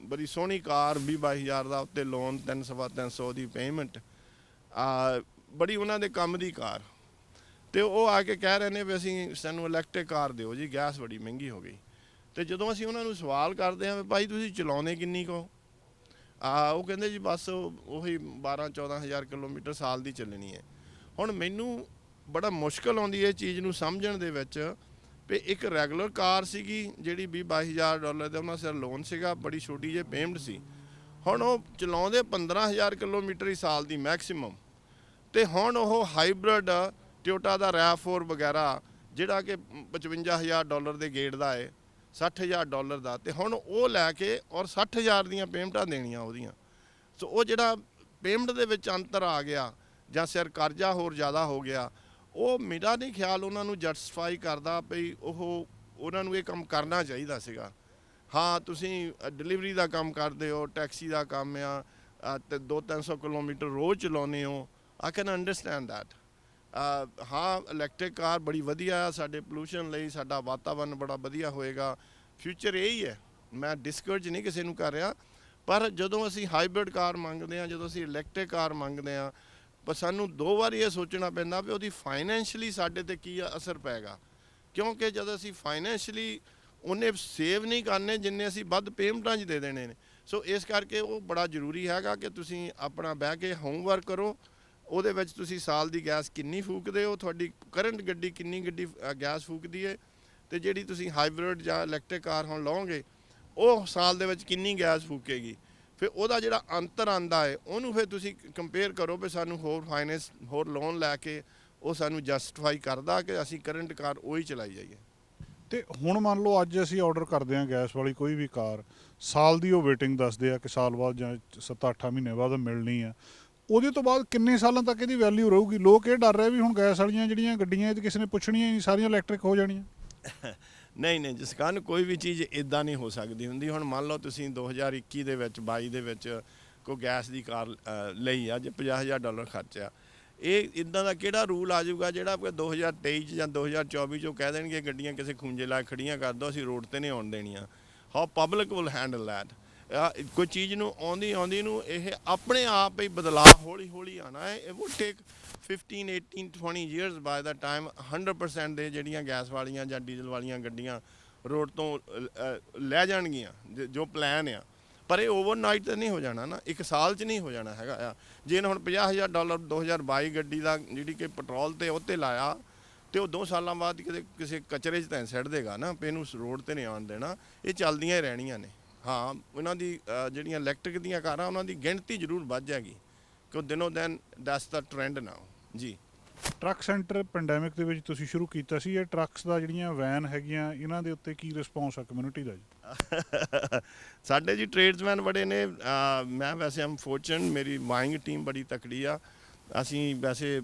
ਬੜੀ ਸੋਹਣੀ ਕਾਰ 20-22 ਹਜ਼ਾਰ ਦਾ ਉੱਤੇ ਲੋਨ, 300 ਦੀ ਪੇਮੈਂਟ, ਬੜੀ ਉਹਨਾਂ ਦੇ ਕੰਮ ਦੀ ਕਾਰ, ਤੇ ਉਹ ਆ ਕੇ ਕਹਿ ਰਹੇ ਨੇ ਵੀ ਅਸੀਂ ਸਾਨੂੰ ਇਲੈਕਟ੍ਰਿਕ ਕਾਰ ਦਿਓ ਜੀ, ਗੈਸ ਬੜੀ ਮਹਿੰਗੀ ਹੋ ਗਈ। ਤੇ ਜਦੋਂ ਅਸੀਂ ਉਹਨਾਂ ਨੂੰ ਸਵਾਲ ਕਰਦੇ ਹਾਂ ਵੀ ਭਾਈ ਤੁਸੀਂ ਚਲਾਉਂਦੇ ਕਿੰਨੀ ਕੁ, ਉਹ ਕਹਿੰਦੇ ਜੀ ਬਸ ਉਹੀ 12-14 ਹਜ਼ਾਰ ਕਿਲੋਮੀਟਰ ਸਾਲ ਦੀ ਚੱਲਣੀ ਹੈ। ਹੁਣ ਮੈਨੂੰ ਬੜਾ ਮੁਸ਼ਕਲ ਆਉਂਦੀ ਇਹ ਚੀਜ਼ ਨੂੰ ਸਮਝਣ ਦੇ ਵਿੱਚ ਵੀ ਇੱਕ ਰੈਗੂਲਰ ਕਾਰ ਸੀਗੀ ਜਿਹੜੀ $20-22 ਹਜ਼ਾਰ ਦੇ ਉਹਨਾਂ ਸਿਰ ਲੋਨ ਸੀਗਾ, ਬੜੀ ਛੋਟੀ ਜਿਹੀ ਪੇਮੈਂਟ ਸੀ। ਹੁਣ ਉਹ ਚਲਾਉਂਦੇ 15 ਹਜ਼ਾਰ ਕਿਲੋਮੀਟਰ ਹੀ ਸਾਲ ਦੀ ਮੈਕਸਿਮਮ, ਤੇ ਹੁਣ ਉਹ ਹਾਈਬ੍ਰਿਡ ਟੋਯੋਟਾ ਦਾ RAV4 ਵਗੈਰਾ ਜਿਹੜਾ ਕਿ $55,000 ਦੇ ਗੇਟ ਦਾ ਹੈ, $60,000 ਦਾ, ਤੇ ਹੁਣ ਉਹ ਲੈ ਕੇ ਔਰ 60,000 ਦੀਆਂ ਪੇਮੈਂਟਾਂ ਦੇਣੀਆਂ ਉਹਦੀਆਂ। ਸੋ ਉਹ ਜਿਹੜਾ ਪੇਮੈਂਟ ਦੇ ਵਿੱਚ ਅੰਤਰ ਆ ਗਿਆ, ਜਾਂ ਸਿਰ ਕਰਜ਼ਾ ਹੋਰ ਜ਼ਿਆਦਾ ਹੋ ਗਿਆ, ਉਹ ਮੇਰਾ ਨਹੀਂ ਖਿਆਲ ਉਹਨਾਂ ਨੂੰ ਜਸਟੀਫਾਈ ਕਰਦਾ ਵੀ ਉਹਨਾਂ ਨੂੰ ਇਹ ਕੰਮ ਕਰਨਾ ਚਾਹੀਦਾ ਸੀਗਾ। ਹਾਂ, ਤੁਸੀਂ ਡਿਲੀਵਰੀ ਦਾ ਕੰਮ ਕਰਦੇ ਹੋ, ਟੈਕਸੀ ਦਾ ਕੰਮ ਆ, ਤੇ 200-300 ਕਿਲੋਮੀਟਰ ਰੋਜ਼ ਚਲਾਉਂਦੇ ਹੋ, ਆਈ ਕੈਨ ਅੰਡਰਸਟੈਂਡ ਦੈਟ। ਹਾਂ, ਇਲੈਕਟ੍ਰਿਕ ਕਾਰ ਬੜੀ ਵਧੀਆ, ਸਾਡੇ ਪੋਲੂਸ਼ਨ ਲਈ, ਸਾਡਾ ਵਾਤਾਵਰਨ ਬੜਾ ਵਧੀਆ ਹੋਏਗਾ, ਫਿਊਚਰ ਇਹੀ ਹੈ। ਮੈਂ ਡਿਸਕਰੇਜ ਨਹੀਂ ਕਿਸੇ ਨੂੰ ਕਰ ਰਿਹਾ, ਪਰ ਜਦੋਂ ਅਸੀਂ ਹਾਈਬ੍ਰਿਡ ਕਾਰ ਮੰਗਦੇ ਹਾਂ, ਜਦੋਂ ਅਸੀਂ ਇਲੈਕਟ੍ਰਿਕ ਕਾਰ ਮੰਗਦੇ ਹਾਂ, ਪਰ ਸਾਨੂੰ 2 ਵਾਰੀ ਇਹ ਸੋਚਣਾ ਪੈਂਦਾ ਵੀ ਉਹਦੀ ਫਾਈਨੈਂਸ਼ਲੀ ਸਾਡੇ 'ਤੇ ਕੀ ਅਸਰ ਪਏਗਾ, ਕਿਉਂਕਿ ਜਦੋਂ ਅਸੀਂ ਫਾਈਨੈਂਸ਼ਲੀ ਉਹਨੇ ਸੇਵ ਨਹੀਂ ਕਰਨੇ ਜਿੰਨੇ ਅਸੀਂ ਵੱਧ ਪੇਮੈਂਟਾਂ 'ਚ ਦੇ ਦੇਣੇ ਨੇ। ਸੋ ਇਸ ਕਰਕੇ ਉਹ ਬੜਾ ਜ਼ਰੂਰੀ ਹੈਗਾ ਕਿ ਤੁਸੀਂ ਆਪਣਾ ਬਹਿ ਕੇ ਹੋਮਵਰਕ ਕਰੋ, ਉਹਦੇ ਵਿੱਚ ਤੁਸੀਂ ਸਾਲ ਦੀ ਗੈਸ ਕਿੰਨੀ ਫੂਕਦੇ ਹੋ, ਤੁਹਾਡੀ ਕਰੰਟ ਗੱਡੀ ਕਿੰਨੀ ਗੈਸ ਫੂਕਦੀ ਹੈ, ਤੇ ਜਿਹੜੀ ਤੁਸੀਂ ਹਾਈਬ੍ਰਿਡ ਜਾਂ ਇਲੈਕਟ੍ਰਿਕ ਕਾਰ ਹੁਣ ਲਓਗੇ ਉਹ ਸਾਲ ਦੇ ਵਿੱਚ ਕਿੰਨੀ ਗੈਸ ਫੂਕੇਗੀ। ਫਿਰ ਉਹਦਾ ਜਿਹੜਾ ਅੰਤਰ ਆਉਂਦਾ ਹੈ ਉਹਨੂੰ ਫਿਰ ਤੁਸੀਂ ਕੰਪੇਅਰ ਕਰੋ ਵੀ ਸਾਨੂੰ ਹੋਰ ਫਾਈਨੈਂਸ, ਹੋਰ ਲੋਨ ਲੈ ਕੇ ਉਹ ਸਾਨੂੰ ਜਸਟੀਫਾਈ ਕਰਦਾ ਕਿ ਅਸੀਂ ਕਰੰਟ ਕਾਰ ਉਹੀ ਚਲਾਈ ਜਾਈਏ। ਤੇ ਹੁਣ ਮੰਨ ਲਓ ਅੱਜ ਅਸੀਂ ਆਰਡਰ ਕਰਦੇ ਹਾਂ ਗੈਸ ਵਾਲੀ ਕੋਈ ਵੀ ਕਾਰ, ਸਾਲ ਦੀ ਉਹ ਵੇਟਿੰਗ ਦੱਸਦੇ ਆ ਕਿ ਸਾਲ ਬਾਅਦ ਜਾਂ 7-8 ਮਹੀਨੇ ਬਾਅਦ ਮਿਲਣੀ ਆ, ਉਹਦੇ ਤੋਂ ਬਾਅਦ ਕਿੰਨੇ ਸਾਲਾਂ ਤੱਕ ਇਹਦੀ ਵੈਲਿਊ ਰਹੂਗੀ? ਲੋਕ ਇਹ ਡਰ ਰਹੇ ਵੀ ਹੁਣ ਗੈਸ ਵਾਲੀਆਂ ਜਿਹੜੀਆਂ ਗੱਡੀਆਂ ਇਹ ਕਿਸੇ ਨੇ ਪੁੱਛਣੀਆਂ ਹੀ ਨਹੀਂ, ਸਾਰੀਆਂ ਇਲੈਕਟ੍ਰਿਕ ਹੋ ਜਾਣੀਆਂ। ਨਹੀਂ ਜਿਸ ਕਾਰਨ ਕੋਈ ਵੀ ਚੀਜ਼ ਇੱਦਾਂ ਨਹੀਂ ਹੋ ਸਕਦੀ ਹੁੰਦੀ। ਹੁਣ ਮੰਨ ਲਓ ਤੁਸੀਂ 2021 ਦੇ ਵਿੱਚ 22 ਦੇ ਵਿੱਚ ਕੋਈ ਗੈਸ ਦੀ ਕਾਰ ਲਈ ਆ, ਜੇ $50,000 ਖਰਚਿਆ, ਇਹ ਇੱਦਾਂ ਦਾ ਕਿਹੜਾ ਰੂਲ ਆ ਜਾਊਗਾ ਜਿਹੜਾ 2023 ਜਾਂ 2024 'ਚੋਂ ਕਹਿ ਦੇਣਗੇ ਗੱਡੀਆਂ ਕਿਸੇ ਖੂੰਜੇ ਲਾ ਖੜੀਆਂ ਕਰ ਦਿਓ, ਅਸੀਂ ਰੋਡ 'ਤੇ ਨਹੀਂ ਆਉਣ ਦੇਣੀਆਂ। How public will handle that? ਕੋਈ ਚੀਜ਼ ਨੂੰ ਆਉਂਦੀ ਨੂੰ ਇਹ ਆਪਣੇ ਆਪ ਹੀ ਬਦਲਾਅ ਹੌਲੀ ਆਉਣਾ ਹੈ। ਇਹ ਵੁੱਡ ਟੇਕ 15, 18, 20 years ਬਾਏ ਦਾ ਟਾਈਮ 100% ਦੇ ਜਿਹੜੀਆਂ ਗੈਸ ਵਾਲੀਆਂ ਜਾਂ ਡੀਜ਼ਲ ਵਾਲੀਆਂ ਗੱਡੀਆਂ ਰੋਡ ਤੋਂ ਲੈ ਜਾਣਗੀਆਂ, ਜੋ ਪਲਾਨ ਆ। ਪਰ ਇਹ ਓਵਰਨਾਈਟ ਤਾਂ ਨਹੀਂ ਹੋ ਜਾਣਾ ਨਾ, 1 ਸਾਲ 'ਚ ਨਹੀਂ ਹੋ ਜਾਣਾ ਹੈਗਾ ਆ। ਜੇ ਹੁਣ $50,000 2022 ਗੱਡੀ ਦਾ ਜਿਹੜੀ ਕਿ ਪੈਟਰੋਲ ਤੇ ਉਹ 'ਤੇ ਲਾਇਆ, ਤੇ ਉਹ 2 ਸਾਲਾਂ ਬਾਅਦ ਕਿਸੇ ਕਚਰੇ 'ਚ ਤਾਂ ਸਿੱਟ ਦੇਗਾ ਨਾ, ਵੀ ਇਹਨੂੰ ਰੋਡ 'ਤੇ ਨਹੀਂ ਆਉਣ ਦੇਣਾ। ਇਹ ਚੱਲਦੀਆਂ ਹੀ ਰਹਿਣੀਆਂ ਨੇ। ਹਾਂ, ਉਹਨਾਂ ਦੀ ਜਿਹੜੀਆਂ ਇਲੈਕਟ੍ਰਿਕ ਦੀਆਂ ਕਾਰਾਂ ਉਹਨਾਂ ਦੀ ਗਿਣਤੀ ਜ਼ਰੂਰ ਵੱਧ ਜਾਏਗੀ, ਕਿ ਦਿਨੋਂ ਦਿਨ ਦੈਟਸ ਦਾ ਟ੍ਰੈਂਡ ਨਾਓ ਜੀ। ਟਰੱਕ ਸੈਂਟਰ ਪੈਂਡੈਮਿਕ ਦੇ ਵਿੱਚ ਤੁਸੀਂ ਸ਼ੁਰੂ ਕੀਤਾ ਸੀ, ਇਹ ਟਰੱਕਸ ਦਾ ਜਿਹੜੀਆਂ ਵੈਨ ਹੈਗੀਆਂ ਇਹਨਾਂ ਦੇ ਉੱਤੇ ਕੀ ਰਿਸਪੌਂਸ ਆ ਕਮਿਊਨਿਟੀ ਦਾ ਜੀ? ਸਾਡੇ ਜੀ ਟ੍ਰੇਡਸਮੈਨ ਬੜੇ ਨੇ। ਮੈਂ ਵੈਸੇ ਐਮ ਫੋਰਚੂਨੇਟ, ਮੇਰੀ ਬਾਇੰਗ ਟੀਮ ਬੜੀ ਤਕੜੀ ਆ। ਅਸੀਂ ਵੈਸੇ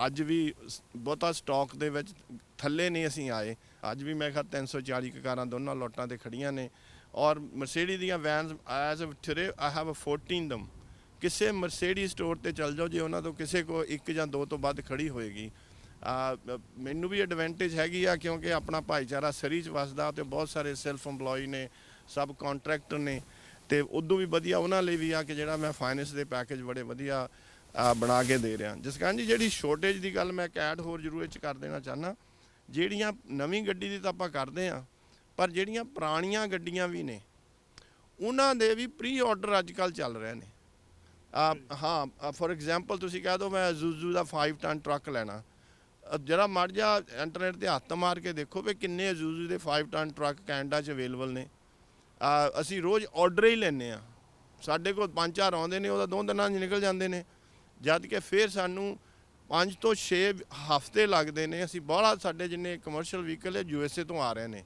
ਅੱਜ ਵੀ ਬਹੁਤਾ ਸਟਾਕ ਦੇ ਵਿੱਚ ਥੱਲੇ ਨਹੀਂ ਅਸੀਂ ਆਏ, ਅੱਜ ਵੀ ਮੈਂ ਕਿਹਾ 340 ਕੁ ਕਾਰਾਂ ਦੋਨਾਂ ਲੋਟਾਂ ਤੇ ਖੜੀਆਂ ਨੇ। ਔਰ ਮਰਸੀਡੀਜ਼ ਦੀਆਂ vans as of today I have 14 ਦਮ। ਕਿਸੇ ਮਰਸੀਡੀ ਸਟੋਰ ਤੇ ਚੱਲ ਜਾਓ, ਜੇ ਉਹਨਾਂ ਤੋਂ ਕਿਸੇ ਕੋ ਇੱਕ ਜਾਂ ਦੋ ਤੋਂ ਵੱਧ ਖੜੀ ਹੋਏਗੀ। ਮੈਨੂੰ ਵੀ ਐਡਵਾਂਟੇਜ ਹੈਗੀ ਆ, ਕਿਉਂਕਿ ਆਪਣਾ ਭਾਈਚਾਰਾ ਸਰੀ 'ਚ ਵਸਦਾ ਤੇ ਬਹੁਤ ਸਾਰੇ ਸੈਲਫ ਇੰਪਲੋਈ ਨੇ, ਸਬ ਕੰਟਰੈਕਟਰ ਨੇ, ਤੇ ਉਦੋਂ ਵੀ ਵਧੀਆ ਉਹਨਾਂ ਲਈ ਵੀ ਆ ਕਿ ਜਿਹੜਾ ਮੈਂ ਫਾਈਨੈਂਸ ਦੇ ਪੈਕੇਜ ਬੜੇ ਵਧੀਆ ਬਣਾ ਕੇ ਦੇ ਰਿਹਾ। ਜਸਕਰਨ ਜੀ, ਜਿਹੜੀ ਸ਼ੋਰਟੇਜ ਦੀ ਗੱਲ ਮੈਂ ਇੱਕ ਐਡ ਹੋਰ ਜ਼ਰੂਰ ਇਹ 'ਚ ਕਰ ਦੇਣਾ ਚਾਹੁੰਦਾ। ਜਿਹੜੀਆਂ ਨਵੀਂ ਗੱਡੀ ਦੀ ਤਾਂ ਆਪਾਂ ਕਰਦੇ ਹਾਂ, ਪਰ ਜਿਹੜੀਆਂ ਪੁਰਾਣੀਆਂ ਗੱਡੀਆਂ ਵੀ ਨੇ ਉਹਨਾਂ ਦੇ ਵੀ ਪ੍ਰੀ ਆਰਡਰ ਅੱਜ ਕੱਲ੍ਹ ਚੱਲ ਰਹੇ ਨੇ। ਹਾਂ, ਫੋਰ ਐਗਜ਼ਾਮਪਲ ਤੁਸੀਂ ਕਹਿ ਦਿਓ ਮੈਂ ਜ਼ੂਜ਼ੂ ਦਾ 5 ਟਨ ਟਰੱਕ ਲੈਣਾ, ਜਰਾ ਮੜ ਜਾ ਇੰਟਰਨੈਟ 'ਤੇ ਹੱਥ ਮਾਰ ਕੇ ਦੇਖੋ ਵੀ ਕਿੰਨੇ ਜ਼ੂਜ਼ੂ ਦੇ 5 ਟਨ ਟਰੱਕ ਕੈਨੇਡਾ 'ਚ ਅਵੇਲੇਬਲ ਨੇ। ਅਸੀਂ ਰੋਜ਼ ਆਰਡਰ ਹੀ ਲੈਂਦੇ ਹਾਂ, ਸਾਡੇ ਕੋਲ 5-4 ਆਉਂਦੇ ਨੇ, ਉਹਦਾ 2 ਦਿਨਾਂ 'ਚ ਨਿਕਲ ਜਾਂਦੇ ਨੇ, ਜਦ ਕਿ ਫਿਰ ਸਾਨੂੰ 5 ਤੋਂ 6 ਹਫ਼ਤੇ ਲੱਗਦੇ ਨੇ। ਅਸੀਂ ਬਾਹਲਾ ਸਾਡੇ ਜਿੰਨੇ ਕਮਰਸ਼ੀਅਲ ਵਹੀਕਲ ਹੈ USA ਤੋਂ ਆ ਰਹੇ ਨੇ,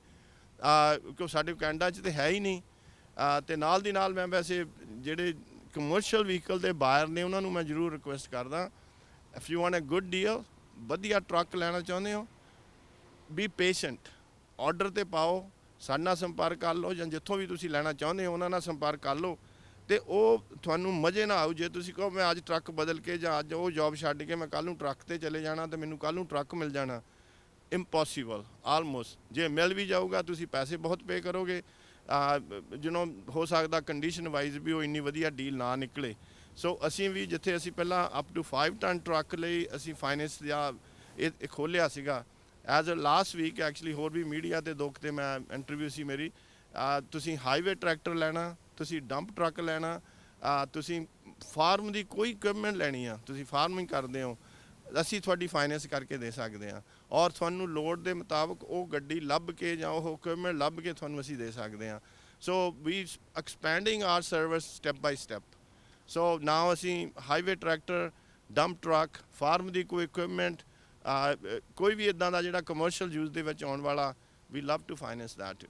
ਕਿਉਂ ਸਾਡੇ ਕੈਨੇਡਾ 'ਚ ਤਾਂ ਹੈ ਹੀ ਨਹੀਂ। ਅਤੇ ਨਾਲ ਦੀ ਨਾਲ ਮੈਂ ਵੈਸੇ ਜਿਹੜੇ ਕਮਰਸ਼ੀਅਲ ਵਹੀਕਲ ਦੇ ਬਾਇਰ ਨੇ ਉਹਨਾਂ ਨੂੰ ਮੈਂ ਜ਼ਰੂਰ ਰਿਕੁਐਸਟ ਕਰਦਾ, if you want a good deal, ਵਧੀਆ ਟਰੱਕ ਲੈਣਾ ਚਾਹੁੰਦੇ ਹੋ, ਬੀ ਪੇਸ਼ੈਂਟ, ਆਰਡਰ 'ਤੇ ਪਾਓ, ਸਾਡੇ ਨਾਲ ਸੰਪਰਕ ਕਰ ਲਓ, ਜਾਂ ਜਿੱਥੋਂ ਵੀ ਤੁਸੀਂ ਲੈਣਾ ਚਾਹੁੰਦੇ ਹੋ ਉਹਨਾਂ ਨਾਲ ਸੰਪਰਕ ਕਰ ਲਓ, ਅਤੇ ਉਹ ਤੁਹਾਨੂੰ ਮਜ਼ੇ ਨਾ ਆਊ। ਜੇ ਤੁਸੀਂ ਕਹੋ ਮੈਂ ਅੱਜ ਟਰੱਕ ਬਦਲ ਕੇ ਜਾਂ ਅੱਜ ਉਹ ਜੋਬ ਛੱਡ ਕੇ ਮੈਂ ਕੱਲ੍ਹ ਨੂੰ ਟਰੱਕ 'ਤੇ ਚਲੇ ਜਾਣਾ ਅਤੇ ਮੈਨੂੰ ਕੱਲ੍ਹ ਨੂੰ ਟਰੱਕ ਮਿਲ ਜਾਣਾ, ਇੰਪੋਸੀਬਲ ਆਲਮੋਸਟ। ਜੇ ਮਿਲ ਵੀ ਜਾਊਗਾ ਤੁਸੀਂ ਪੈਸੇ ਬਹੁਤ ਪੇ ਕਰੋਗੇ, ਜਿਹਨੂੰ ਹੋ ਸਕਦਾ ਕੰਡੀਸ਼ਨ ਵਾਈਜ਼ ਵੀ ਉਹ ਇੰਨੀ ਵਧੀਆ ਡੀਲ ਨਾ ਨਿਕਲੇ। ਸੋ ਅਸੀਂ ਵੀ ਜਿੱਥੇ ਅਸੀਂ ਪਹਿਲਾਂ ਅਪ ਟੂ 5 ਟਨ ਟਰੱਕ ਲਈ ਅਸੀਂ ਫਾਈਨੈਂਸ ਜਾਂ ਇਹ ਖੋਲ੍ਹਿਆ ਸੀਗਾ as a last week actually, ਹੋਰ ਵੀ ਮੀਡੀਆ 'ਤੇ ਦੁੱਖ 'ਤੇ ਮੈਂ ਇੰਟਰਵਿਊ ਸੀ ਮੇਰੀ, ਤੁਸੀਂ ਹਾਈਵੇ ਟਰੈਕਟਰ ਲੈਣਾ, ਤੁਸੀਂ ਡੰਪ ਟਰੱਕ ਲੈਣਾ, ਤੁਸੀਂ ਫਾਰਮ ਦੀ ਕੋਈ ਇਕਵਿਪਮੈਂਟ ਲੈਣੀ ਆ, ਤੁਸੀਂ ਫਾਰਮਿੰਗ ਕਰਦੇ ਹੋ, ਅਸੀਂ ਤੁਹਾਡੀ ਫਾਈਨੈਂਸ ਕਰਕੇ ਦੇ ਸਕਦੇ ਹਾਂ, ਔਰ ਤੁਹਾਨੂੰ ਲੋੜ ਦੇ ਮੁਤਾਬਕ ਉਹ ਗੱਡੀ ਲੱਭ ਕੇ ਜਾਂ ਉਹ ਇਕਵਿਪਮੈਂਟ ਲੱਭ ਕੇ ਤੁਹਾਨੂੰ ਅਸੀਂ ਦੇ ਸਕਦੇ ਹਾਂ। So we expanding our service step by step. So now ਅਸੀਂ highway tractor, dump truck, farm ਦੀ ਕੋਈ ਇਕਵਿਪਮੈਂਟ, ਕੋਈ ਵੀ ਇੱਦਾਂ ਦਾ ਜਿਹੜਾ ਕਮਰਸ਼ੀਅਲ ਯੂਜ਼ ਦੇ ਵਿੱਚ ਆਉਣ ਵਾਲਾ, ਵੀ ਲਵ ਟੂ ਫਾਈਨੈਂਸ ਦੈਟ।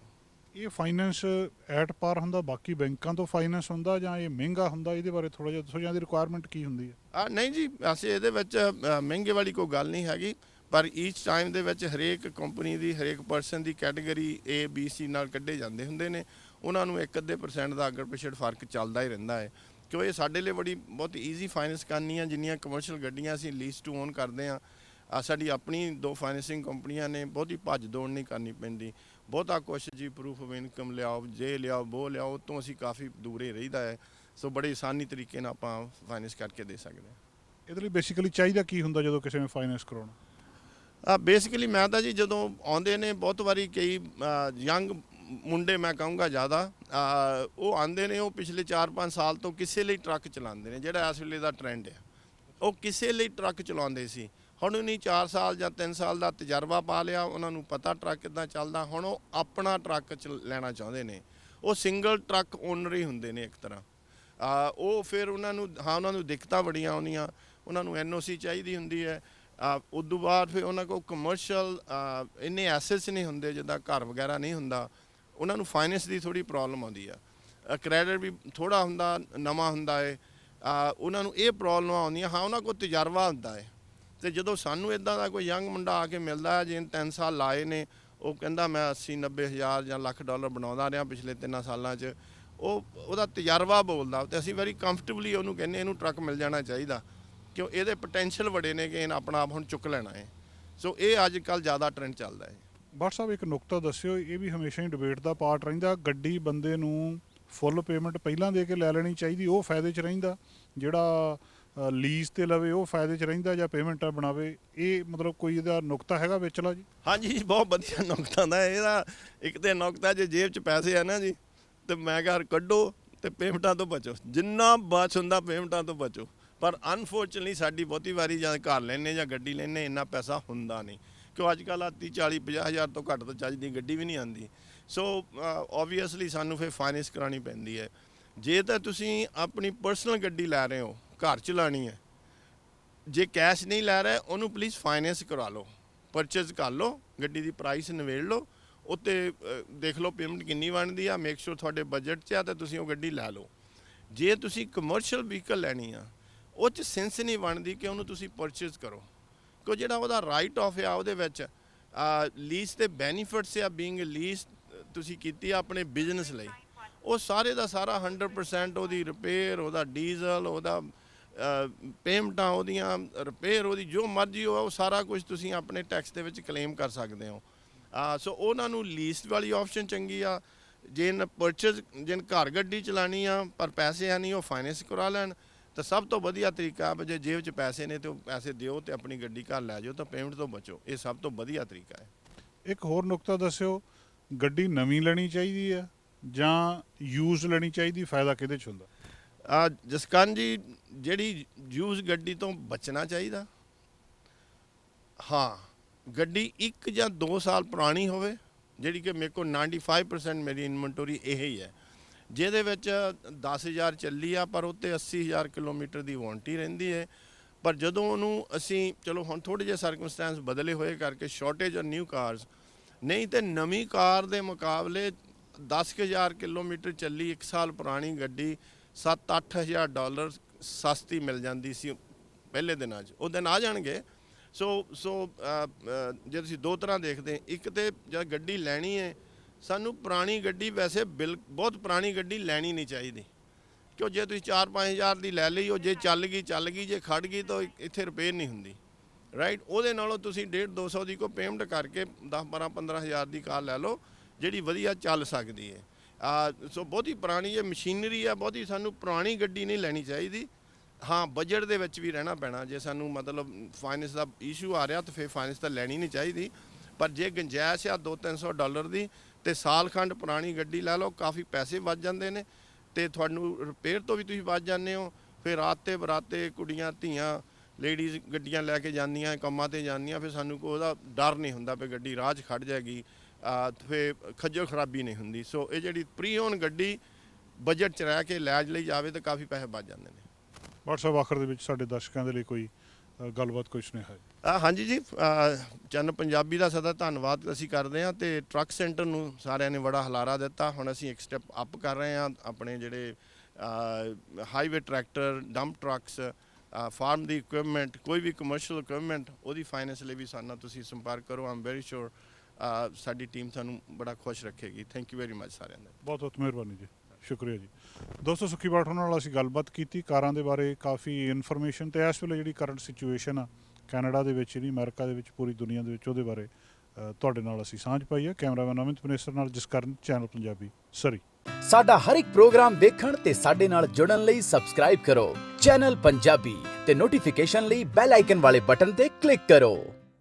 ਇਹ ਫਾਈਨੈਂਸ ਐਟ ਪਾਰ ਹੁੰਦਾ, ਬਾਕੀ ਬੈਂਕਾਂ ਤੋਂ ਫਾਈਨੈਂਸ ਹੁੰਦਾ ਜਾਂ ਇਹ ਮਹਿੰਗਾ ਹੁੰਦਾ? ਇਹਦੇ ਬਾਰੇ ਥੋੜ੍ਹਾ ਜਿਹਾ ਦੱਸੋ, ਜਾਂ ਇਹਦੀ ਰਿਕੁਆਇਰਮੈਂਟ ਕੀ ਹੁੰਦੀ ਹੈ? ਨਹੀਂ ਜੀ, ਅਸੀਂ ਇਹਦੇ ਵਿੱਚ ਮਹਿੰਗੇ ਵਾਲੀ ਕੋਈ ਗੱਲ ਨਹੀਂ ਹੈਗੀ, ਪਰ ਈਚ ਟਾਈਮ ਦੇ ਵਿੱਚ ਹਰੇਕ ਕੰਪਨੀ ਦੀ, ਹਰੇਕ ਪਰਸਨ ਦੀ ਕੈਟੇਗਰੀ ABC ਨਾਲ ਕੱਢੇ ਜਾਂਦੇ ਹੁੰਦੇ ਨੇ, ਉਹਨਾਂ ਨੂੰ 1-ਅੱਧੇ% ਦਾ ਅਗਰ ਪਿਛੜ ਫਰਕ ਚੱਲਦਾ ਹੀ ਰਹਿੰਦਾ ਹੈ, ਕਿਉਂ ਇਹ ਸਾਡੇ ਲਈ ਬੜੀ ਬਹੁਤ ਈਜ਼ੀ ਫਾਈਨੈਂਸ ਕਰਨੀ ਆ। ਜਿੰਨੀਆਂ ਕਮਰਸ਼ੀਅਲ ਗੱਡੀਆਂ ਅਸੀਂ ਲੀਜ਼ ਟੂ ਓਨ ਕਰਦੇ ਹਾਂ, ਸਾਡੀ ਆਪਣੀ 2 ਫਾਈਨੈਂਸਿੰਗ ਕੰਪਨੀਆਂ ਨੇ, ਬਹੁਤੀ ਭੱਜ ਦੌੜ ਨਹੀਂ ਕਰਨੀ ਪੈਂਦੀ, ਬਹੁਤਾ ਕੁਛ ਜੀ ਪ੍ਰੂਫ ਆਫ ਇਨਕਮ ਲਿਆਓ, ਜੇ ਲਿਆਓ ਵੋ ਲਿਆਓ, ਉਹ ਤੋਂ ਅਸੀਂ ਕਾਫੀ ਦੂਰੇ ਰਹੀਦਾ ਹੈ। ਸੋ ਬੜੇ ਆਸਾਨੀ ਤਰੀਕੇ ਨਾਲ ਆਪਾਂ ਫਾਈਨੈਂਸ ਕਰਕੇ ਦੇ ਸਕਦੇ ਹਾਂ। ਇਹਦੇ ਲਈ ਬੇਸਿਕਲੀ ਚਾਹੀਦਾ ਕੀ ਹੁੰਦਾ ਜਦੋਂ ਕਿਸੇ ਨੇ ਫਾਈਨੈਂਸ ਕਰਾਉਣਾ? ਬੇਸਿਕਲੀ ਮੈਂ ਤਾਂ ਜੀ ਜਦੋਂ ਆਉਂਦੇ ਨੇ, ਬਹੁਤ ਵਾਰੀ ਕਈ ਯੰਗ ਮੁੰਡੇ ਮੈਂ ਕਹੂੰਗਾ ਜ਼ਿਆਦਾ, ਉਹ ਆਉਂਦੇ ਨੇ, ਉਹ ਪਿਛਲੇ 4-5 ਸਾਲ ਤੋਂ ਕਿਸੇ ਲਈ ਟਰੱਕ ਚਲਾਉਂਦੇ ਨੇ, ਜਿਹੜਾ ਇਸ ਵੇਲੇ ਦਾ ਟਰੈਂਡ ਹੈ, ਉਹ ਕਿਸੇ ਲਈ ਟਰੱਕ ਚਲਾਉਂਦੇ ਸੀ, ਹੁਣ ਉਹਨੇ 4 ਸਾਲ ਜਾਂ 3 ਸਾਲ ਦਾ ਤਜਰਬਾ ਪਾ ਲਿਆ, ਉਹਨਾਂ ਨੂੰ ਪਤਾ ਟਰੱਕ ਕਿੱਦਾਂ ਚੱਲਦਾ, ਹੁਣ ਉਹ ਆਪਣਾ ਟਰੱਕ ਲੈਣਾ ਚਾਹੁੰਦੇ ਨੇ। ਉਹ ਸਿੰਗਲ ਟਰੱਕ ਓਨਰ ਹੀ ਹੁੰਦੇ ਨੇ ਇੱਕ ਤਰ੍ਹਾਂ। ਉਹ ਫਿਰ ਉਹਨਾਂ ਨੂੰ ਦਿੱਕਤਾਂ ਬੜੀਆਂ ਆਉਂਦੀਆਂ, ਉਹਨਾਂ ਨੂੰ NOC ਚਾਹੀਦੀ ਹੁੰਦੀ ਹੈ। ਉਦੋਂ ਬਾਅਦ ਫਿਰ ਉਹਨਾਂ ਕੋਲ ਕਮਰਸ਼ੀਅਲ ਇੰਨੇ ਐਸੈਟਸ ਨਹੀਂ ਹੁੰਦੇ, ਜਿੱਦਾਂ ਘਰ ਵਗੈਰਾ ਨਹੀਂ ਹੁੰਦਾ, ਉਹਨਾਂ ਨੂੰ ਫਾਈਨੈਂਸ ਦੀ ਥੋੜ੍ਹੀ ਪ੍ਰੋਬਲਮ ਆਉਂਦੀ ਆ, ਕ੍ਰੈਡਿਟ ਵੀ ਥੋੜ੍ਹਾ ਹੁੰਦਾ, ਨਵਾਂ ਹੁੰਦਾ ਹੈ, ਉਹਨਾਂ ਨੂੰ ਇਹ ਪ੍ਰੋਬਲਮਾਂ ਆਉਂਦੀਆਂ। ਹਾਂ, ਉਹਨਾਂ ਕੋਲ ਤਜਰਬਾ ਹੁੰਦਾ ਹੈ, ਅਤੇ ਜਦੋਂ ਸਾਨੂੰ ਇੱਦਾਂ ਦਾ ਕੋਈ ਯੰਗ ਮੁੰਡਾ ਆ ਕੇ ਮਿਲਦਾ ਹੈ, ਜਿਹਨੇ 3 ਸਾਲ ਲਾਏ ਨੇ, ਉਹ ਕਹਿੰਦਾ ਮੈਂ 80-90 ਹਜ਼ਾਰ ਜਾਂ $1,00,000 ਬਣਾਉਂਦਾ ਰਿਹਾ ਪਿਛਲੇ 3 ਸਾਲਾਂ 'ਚ, ਉਹਦਾ ਤਜਰਬਾ ਬੋਲਦਾ, ਅਤੇ ਅਸੀਂ ਵੈਰੀ ਕੰਫਰਟੇਬਲੀ ਉਹਨੂੰ ਕਹਿੰਦੇ ਇਹਨੂੰ ਟਰੱਕ ਮਿਲ ਜਾਣਾ ਚਾਹੀਦਾ, ਕਿਉਂ ਇਹਦੇ ਪੋਟੈਂਸ਼ੀਅਲ ਬੜੇ ਨੇ ਕਿ ਇਹਨੇ ਆਪਣਾ ਆਪ ਹੁਣ ਚੁੱਕ ਲੈਣਾ ਹੈ। ਸੋ ਇਹ ਅੱਜ ਕੱਲ੍ਹ ਜ਼ਿਆਦਾ ਟਰੈਂਡ ਚੱਲਦਾ ਹੈ। ਭੱਟ ਸਾਹਿਬ, ਇੱਕ ਨੁਕਤਾ ਦੱਸਿਓ, ਇਹ ਵੀ ਹਮੇਸ਼ਾ ਹੀ ਡਿਬੇਟ ਦਾ ਪਾਰਟ ਰਹਿੰਦਾ, ਗੱਡੀ ਬੰਦੇ ਨੂੰ ਫੁੱਲ ਪੇਮੈਂਟ ਪਹਿਲਾਂ ਦੇ ਕੇ ਲੈ ਲੈਣੀ ਚਾਹੀਦੀ, ਉਹ ਫਾਇਦੇ 'ਚ ਰਹਿੰਦਾ, ਜਿਹੜਾ ਲੀਜ਼ 'ਤੇ ਲਵੇ ਉਹ ਫਾਇਦੇ 'ਚ ਰਹਿੰਦਾ, ਜਾਂ ਪੇਮੈਂਟਾਂ ਬਣਾਵੇ? ਇਹ ਮਤਲਬ ਕੋਈ ਇਹਦਾ ਨੁਕਤਾ ਹੈਗਾ ਵਿਚਲਾ ਜੀ? ਹਾਂਜੀ, ਬਹੁਤ ਵਧੀਆ ਨੁਕਤਾ ਦਾ ਇਹਦਾ। ਇੱਕ ਤਾਂ ਨੁਕਤਾ, ਜੇ ਜੇਬ 'ਚ ਪੈਸੇ ਆ ਨਾ ਜੀ, ਅਤੇ ਮੈਂ ਘਰ ਕੱਢੋ ਅਤੇ ਪੇਮੈਂਟਾਂ ਤੋਂ ਬਚੋ, ਜਿੰਨਾ ਬਚ ਹੁੰਦਾ ਪੇਮੈਂਟਾਂ ਤੋਂ ਬਚੋ। ਪਰ ਅਨਫੋਰਚੂਨੇਟਲੀ ਸਾਡੀ ਬਹੁਤੀ ਵਾਰੀ ਜਾਂ ਘਰ ਲੈਂਦੇ ਜਾਂ ਗੱਡੀ ਲੈਂਦੇ, ਇੰਨਾ ਪੈਸਾ ਹੁੰਦਾ ਨਹੀਂ, ਕਿਉਂ ਅੱਜ ਕੱਲ੍ਹ 30-40-50 ਹਜ਼ਾਰ ਤੋਂ ਘੱਟ ਤੋਂ ਚੱਜ ਦੀ ਗੱਡੀ ਵੀ ਨਹੀਂ ਆਉਂਦੀ। ਸੋ ਓਬਵੀਅਸਲੀ ਸਾਨੂੰ ਫਿਰ ਫਾਈਨੈਂਸ ਕਰਾਉਣੀ ਪੈਂਦੀ ਹੈ। ਜੇ ਤਾਂ ਤੁਸੀਂ ਆਪਣੀ ਪਰਸਨਲ ਗੱਡੀ ਲੈ ਰਹੇ ਹੋ, ਘਰ ਚਲਾਉਣੀ ਹੈ, ਜੇ ਕੈਸ਼ ਨਹੀਂ ਲੈ ਰਹੇ, ਉਹਨੂੰ ਪਲੀਜ਼ ਫਾਈਨੈਂਸ ਕਰਾ ਲਓ, ਪਰਚੇਜ਼ ਕਰ ਲਓ, ਗੱਡੀ ਦੀ ਪ੍ਰਾਈਸ ਨਿਬੇੜ ਲਓ, ਉੱਤੇ ਦੇਖ ਲਓ ਪੇਮੈਂਟ ਕਿੰਨੀ ਬਣਦੀ ਆ, ਮੇਕ ਸ਼ੋਰ ਤੁਹਾਡੇ ਬਜਟ 'ਚ ਆ, ਤਾਂ ਤੁਸੀਂ ਉਹ ਗੱਡੀ ਲੈ ਲਓ। ਜੇ ਤੁਸੀਂ ਕਮਰਸ਼ੀਅਲ ਵਹੀਕਲ ਲੈਣੀ ਆ, ਉਹ 'ਚ ਸੈਂਸ ਨਹੀਂ ਬਣਦੀ ਕਿ ਉਹਨੂੰ ਤੁਸੀਂ ਪਰਚੇਜ਼ ਕਰੋ, ਕਿਉਂ ਜਿਹੜਾ ਉਹਦਾ ਰਾਈਟ ਆਫ ਆ ਉਹਦੇ ਵਿੱਚ ਲੀਜ਼ ਦੇ ਬੈਨੀਫਿਟਸ ਆ ਬੀਇੰਗ ਲੀਜ਼ ਤੁਸੀਂ ਕੀਤੀ ਆ ਆਪਣੇ ਬਿਜ਼ਨਸ ਲਈ, ਉਹ ਸਾਰੇ ਦਾ ਸਾਰਾ 100% ਉਹਦੀ ਰਿਪੇਅਰ, ਉਹਦਾ ਡੀਜ਼ਲ, ਉਹਦਾ ਪੇਮੈਂਟਾਂ, ਉਹਦੀਆਂ ਰਿਪੇਅਰ, ਉਹਦੀ ਜੋ ਮਰਜ਼ੀ ਉਹ ਸਾਰਾ ਕੁਝ ਤੁਸੀਂ ਆਪਣੇ ਟੈਕਸ ਦੇ ਵਿੱਚ ਕਲੇਮ ਕਰ ਸਕਦੇ ਹੋ। ਸੋ ਉਹਨਾਂ ਨੂੰ ਲੀਜ਼ ਵਾਲੀ ਆਪਸ਼ਨ ਚੰਗੀ ਆ। ਜਿਨ ਪਰਚੇਜ਼ ਜਿਨ ਘਰ ਗੱਡੀ ਚਲਾਣੀ ਆ ਪਰ ਪੈਸੇ ਹੈ ਨਹੀਂ, ਉਹ ਫਾਈਨੈਂਸ ਕਰਾ ਲੈਣ ਤਾਂ ਸਭ ਤੋਂ ਵਧੀਆ ਤਰੀਕਾ। ਜੇ ਜੇਬ 'ਚ ਪੈਸੇ ਨੇ ਤੇ ਉਹ ਪੈਸੇ ਦਿਓ ਤੇ ਆਪਣੀ ਗੱਡੀ ਘਰ ਲੈ ਜਾਓ ਤਾਂ ਪੇਮੈਂਟ ਤੋਂ ਬਚੋ। ਇਹ ਸਭ ਤੋਂ ਵਧੀਆ ਤਰੀਕਾ ਹੈ। ਇੱਕ ਹੋਰ ਨੁਕਤਾ ਦੱਸਿਓ, ਗੱਡੀ ਨਵੀਂ ਲੈਣੀ ਚਾਹੀਦੀ ਹੈ ਜਾਂ ਯੂਜ਼ ਲੈਣੀ ਚਾਹੀਦੀ, ਫਾਇਦਾ ਕਿਹਦੇ 'ਚ ਹੁੰਦਾ? ਜਸਕਰਨ ਜੀ, ਜਿਹੜੀ ਯੂਜ਼ ਗੱਡੀ ਤੋਂ ਬਚਣਾ ਚਾਹੀਦਾ। ਹਾਂ, ਗੱਡੀ 1 ਜਾਂ 2 ਸਾਲ ਪੁਰਾਣੀ ਹੋਵੇ, ਜਿਹੜੀ ਕਿ ਮੇਰੇ ਕੋਲ 95% ਮੇਰੀ ਇਨਵੈਂਟਰੀ ਇਹ ਹੀ ਹੈ, ਜਿਹਦੇ ਵਿੱਚ 10,000 ਚੱਲੀ ਆ ਪਰ ਉੱਤੇ 80,000 ਕਿਲੋਮੀਟਰ ਦੀ ਵਾਰੰਟੀ ਰਹਿੰਦੀ ਹੈ। ਪਰ ਜਦੋਂ ਉਹਨੂੰ ਅਸੀਂ, ਚਲੋ ਹੁਣ ਥੋੜ੍ਹੇ ਜਿਹੇ ਸਰਕਮਸਟੈਂਸ ਬਦਲੇ ਹੋਏ ਕਰਕੇ ਸ਼ਾਰਟੇਜ ਔਰ ਨਿਊ ਕਾਰਸ, ਨਹੀਂ ਤੇ ਨਵੀਂ ਕਾਰ ਦੇ ਮੁਕਾਬਲੇ 10,000 ਕਿਲੋਮੀਟਰ ਚੱਲੀ 1 ਸਾਲ ਪੁਰਾਣੀ ਗੱਡੀ $7-8 ਸਸਤੀ ਮਿਲ ਜਾਂਦੀ ਸੀ ਪਹਿਲੇ ਦਿਨਾਂ 'ਚ। ਉਹ ਦਿਨ ਆ ਜਾਣਗੇ। ਸੋ ਜੇ ਤੁਸੀਂ 2 ਤਰ੍ਹਾਂ ਦੇਖਦੇ, ਇੱਕ ਤੇ ਜਦ ਗੱਡੀ ਲੈਣੀ ਹੈ, ਸਾਨੂੰ ਪੁਰਾਣੀ ਗੱਡੀ ਵੈਸੇ ਬਹੁਤ ਪੁਰਾਣੀ ਗੱਡੀ ਲੈਣੀ ਨਹੀਂ ਚਾਹੀਦੀ, ਕਿਉਂ ਜੇ ਤੁਸੀਂ 4-5 ਹਜ਼ਾਰ ਦੀ ਲੈ ਲਈ, ਉਹ ਜੇ ਚੱਲ ਗਈ, ਜੇ ਖੜ ਗਈ ਤਾਂ ਇੱਥੇ ਰਿਪੇਅਰ ਨਹੀਂ ਹੁੰਦੀ, ਰਾਈਟ। ਉਹਦੇ ਨਾਲੋਂ ਤੁਸੀਂ 150-200 ਦੀ ਕੋਈ ਪੇਮੈਂਟ ਕਰਕੇ 10-12-15 ਹਜ਼ਾਰ ਦੀ ਕਾਰ ਲੈ ਲਓ, ਜਿਹੜੀ ਵਧੀਆ ਚੱਲ ਸਕਦੀ ਹੈ। ਸੋ ਬਹੁਤੀ ਪੁਰਾਣੀ ਇਹ ਮਸ਼ੀਨਰੀ ਆ, ਬਹੁਤੀ ਸਾਨੂੰ ਪੁਰਾਣੀ ਗੱਡੀ ਨਹੀਂ ਲੈਣੀ ਚਾਹੀਦੀ। ਹਾਂ, ਬਜਟ ਦੇ ਵਿੱਚ ਵੀ ਰਹਿਣਾ ਪੈਣਾ। ਜੇ ਸਾਨੂੰ ਮਤਲਬ ਫਾਈਨੈਂਸ ਦਾ ਇਸ਼ੂ ਆ ਰਿਹਾ ਤਾਂ ਫਿਰ ਫਾਈਨੈਂਸ ਤਾਂ ਲੈਣੀ ਨਹੀਂ ਚਾਹੀਦੀ। ਪਰ ਜੇ ਗੁੰਜਾਇਸ਼ ਆ $200-300 ਦੀ, ਤੇ ਸਾਲ ਖੰਡ ਪੁਰਾਣੀ ਗੱਡੀ ਲੈ ਲਓ, ਕਾਫੀ ਪੈਸੇ ਬਚ ਜਾਂਦੇ ਨੇ ਤੇ ਤੁਹਾਨੂੰ ਰਿਪੇਅਰ ਤੋਂ ਵੀ ਤੁਸੀਂ ਬਚ ਜਾਂਦੇ ਹੋ। ਫਿਰ ਰਾਤ ਤੇ ਬਰਾਤੇ ਕੁੜੀਆਂ ਧੀਆਂ ਲੇਡੀਜ਼ ਗੱਡੀਆਂ ਲੈ ਕੇ ਜਾਂਦੀਆਂ, ਕੰਮਾਂ ਤੇ ਜਾਂਦੀਆਂ, ਫਿਰ ਸਾਨੂੰ ਕੋਈ ਉਹਦਾ ਡਰ ਨਹੀਂ ਹੁੰਦਾ ਵੀ ਗੱਡੀ ਰਾਹ 'ਚ ਖੜ ਜਾਏਗੀ, ਫਿਰ ਖੱਜਲ ਖਰਾਬੀ ਨਹੀਂ ਹੁੰਦੀ। ਸੋ ਇਹ ਜਿਹੜੀ ਪ੍ਰੀ ਓਨ ਗੱਡੀ ਬਜਟ 'ਚ ਰਹਿ ਕੇ ਲੈ ਲਈ ਜਾਵੇ ਤਾਂ ਕਾਫੀ ਪੈਸੇ ਬਚ ਜਾਂਦੇ ਨੇ। WhatsApp ਆਖਰ ਦੇ ਵਿੱਚ ਸਾਡੇ ਦਰਸ਼ਕਾਂ ਦੇ ਲਈ ਕੋਈ ਗੱਲਬਾਤ, ਕੋਈ ਸੁਨੇਹਾ ਹੈ? ਹਾਂਜੀ ਜੀ, ਚੈਨਲ ਪੰਜਾਬੀ ਦਾ ਸਦਾ ਧੰਨਵਾਦ ਅਸੀਂ ਕਰਦੇ ਹਾਂ ਤੇ ਟਰੱਕ ਸੈਂਟਰ ਨੂੰ ਸਾਰਿਆਂ ਨੇ ਬੜਾ ਹਲਾਰਾ ਦਿੱਤਾ। ਹੁਣ ਅਸੀਂ ਇੱਕ ਸਟੈਪ ਅਪ ਕਰ ਰਹੇ ਹਾਂ। ਆਪਣੇ ਜਿਹੜੇ highway tractor, dump trucks, farm ਦੀ ਇਕਵਿਪਮੈਂਟ, ਕੋਈ ਵੀ ਕਮਰਸ਼ੀਅਲ ਇਕਵਿਪਮੈਂਟ, ਉਹਦੀ ਫਾਈਨੈਂਸ ਲਈ ਵੀ ਸਾਡੇ ਨਾਲ ਤੁਸੀਂ ਸੰਪਰਕ ਕਰੋ। ਆਮ ਵੈਰੀ ਸ਼ੋਰ ਸਾਡੀ ਟੀਮ ਤੁਹਾਨੂੰ ਬੜਾ ਖੁਸ਼ ਰੱਖੇਗੀ। ਥੈਂਕ ਯੂ ਵੈਰੀ ਮਚ ਸਾਰਿਆਂ ਦਾ। ਬਹੁਤ ਬਹੁਤ ਮਿਹਰਬਾਨੀ ਜੀ, ਸ਼ੁਕਰੀਆ ਜੀ। ਦੋਸਤੋ, ਸੁੱਖੀ ਬਾਠ ਨਾਲ ਅਸੀਂ ਗੱਲਬਾਤ ਕੀਤੀ ਕਾਰਾਂ ਦੇ ਬਾਰੇ, ਕਾਫੀ ਇਨਫੋਰਮੇਸ਼ਨ, ਤੇ ਇਸ ਵੇਲੇ ਜਿਹੜੀ ਕਰੰਟ ਸਿਚੁਏਸ਼ਨ ਆ ਕੈਨੇਡਾ ਦੇ ਵਿੱਚ, ਨਹੀਂ ਅਮਰੀਕਾ ਦੇ ਵਿੱਚ, ਪੂਰੀ ਦੁਨੀਆ ਦੇ ਵਿੱਚ, ਉਹਦੇ ਬਾਰੇ ਤੁਹਾਡੇ ਨਾਲ ਅਸੀਂ ਸਾਂਝ ਪਾਈ ਹੈ। ਕੈਮਰਾਮੈਨ ਅਮਿਤ ਪਨੇਸਰ ਨਾਲ ਜਸਕਰਨ, ਚੈਨਲ ਪੰਜਾਬੀ, ਸਰੀ। ਸਾਡਾ ਹਰ ਇੱਕ ਪ੍ਰੋਗਰਾਮ ਦੇਖਣ ਤੇ ਸਾਡੇ ਨਾਲ ਜੁੜਨ ਲਈ ਸਬਸਕ੍ਰਾਈਬ ਕਰੋ ਚੈਨਲ ਪੰਜਾਬੀ ਤੇ ਨੋਟੀਫਿਕੇਸ਼ਨ ਲਈ ਬੈਲ ਆਈਕਨ ਵਾਲੇ ਬਟਨ ਤੇ ਕਲਿੱਕ ਕਰੋ।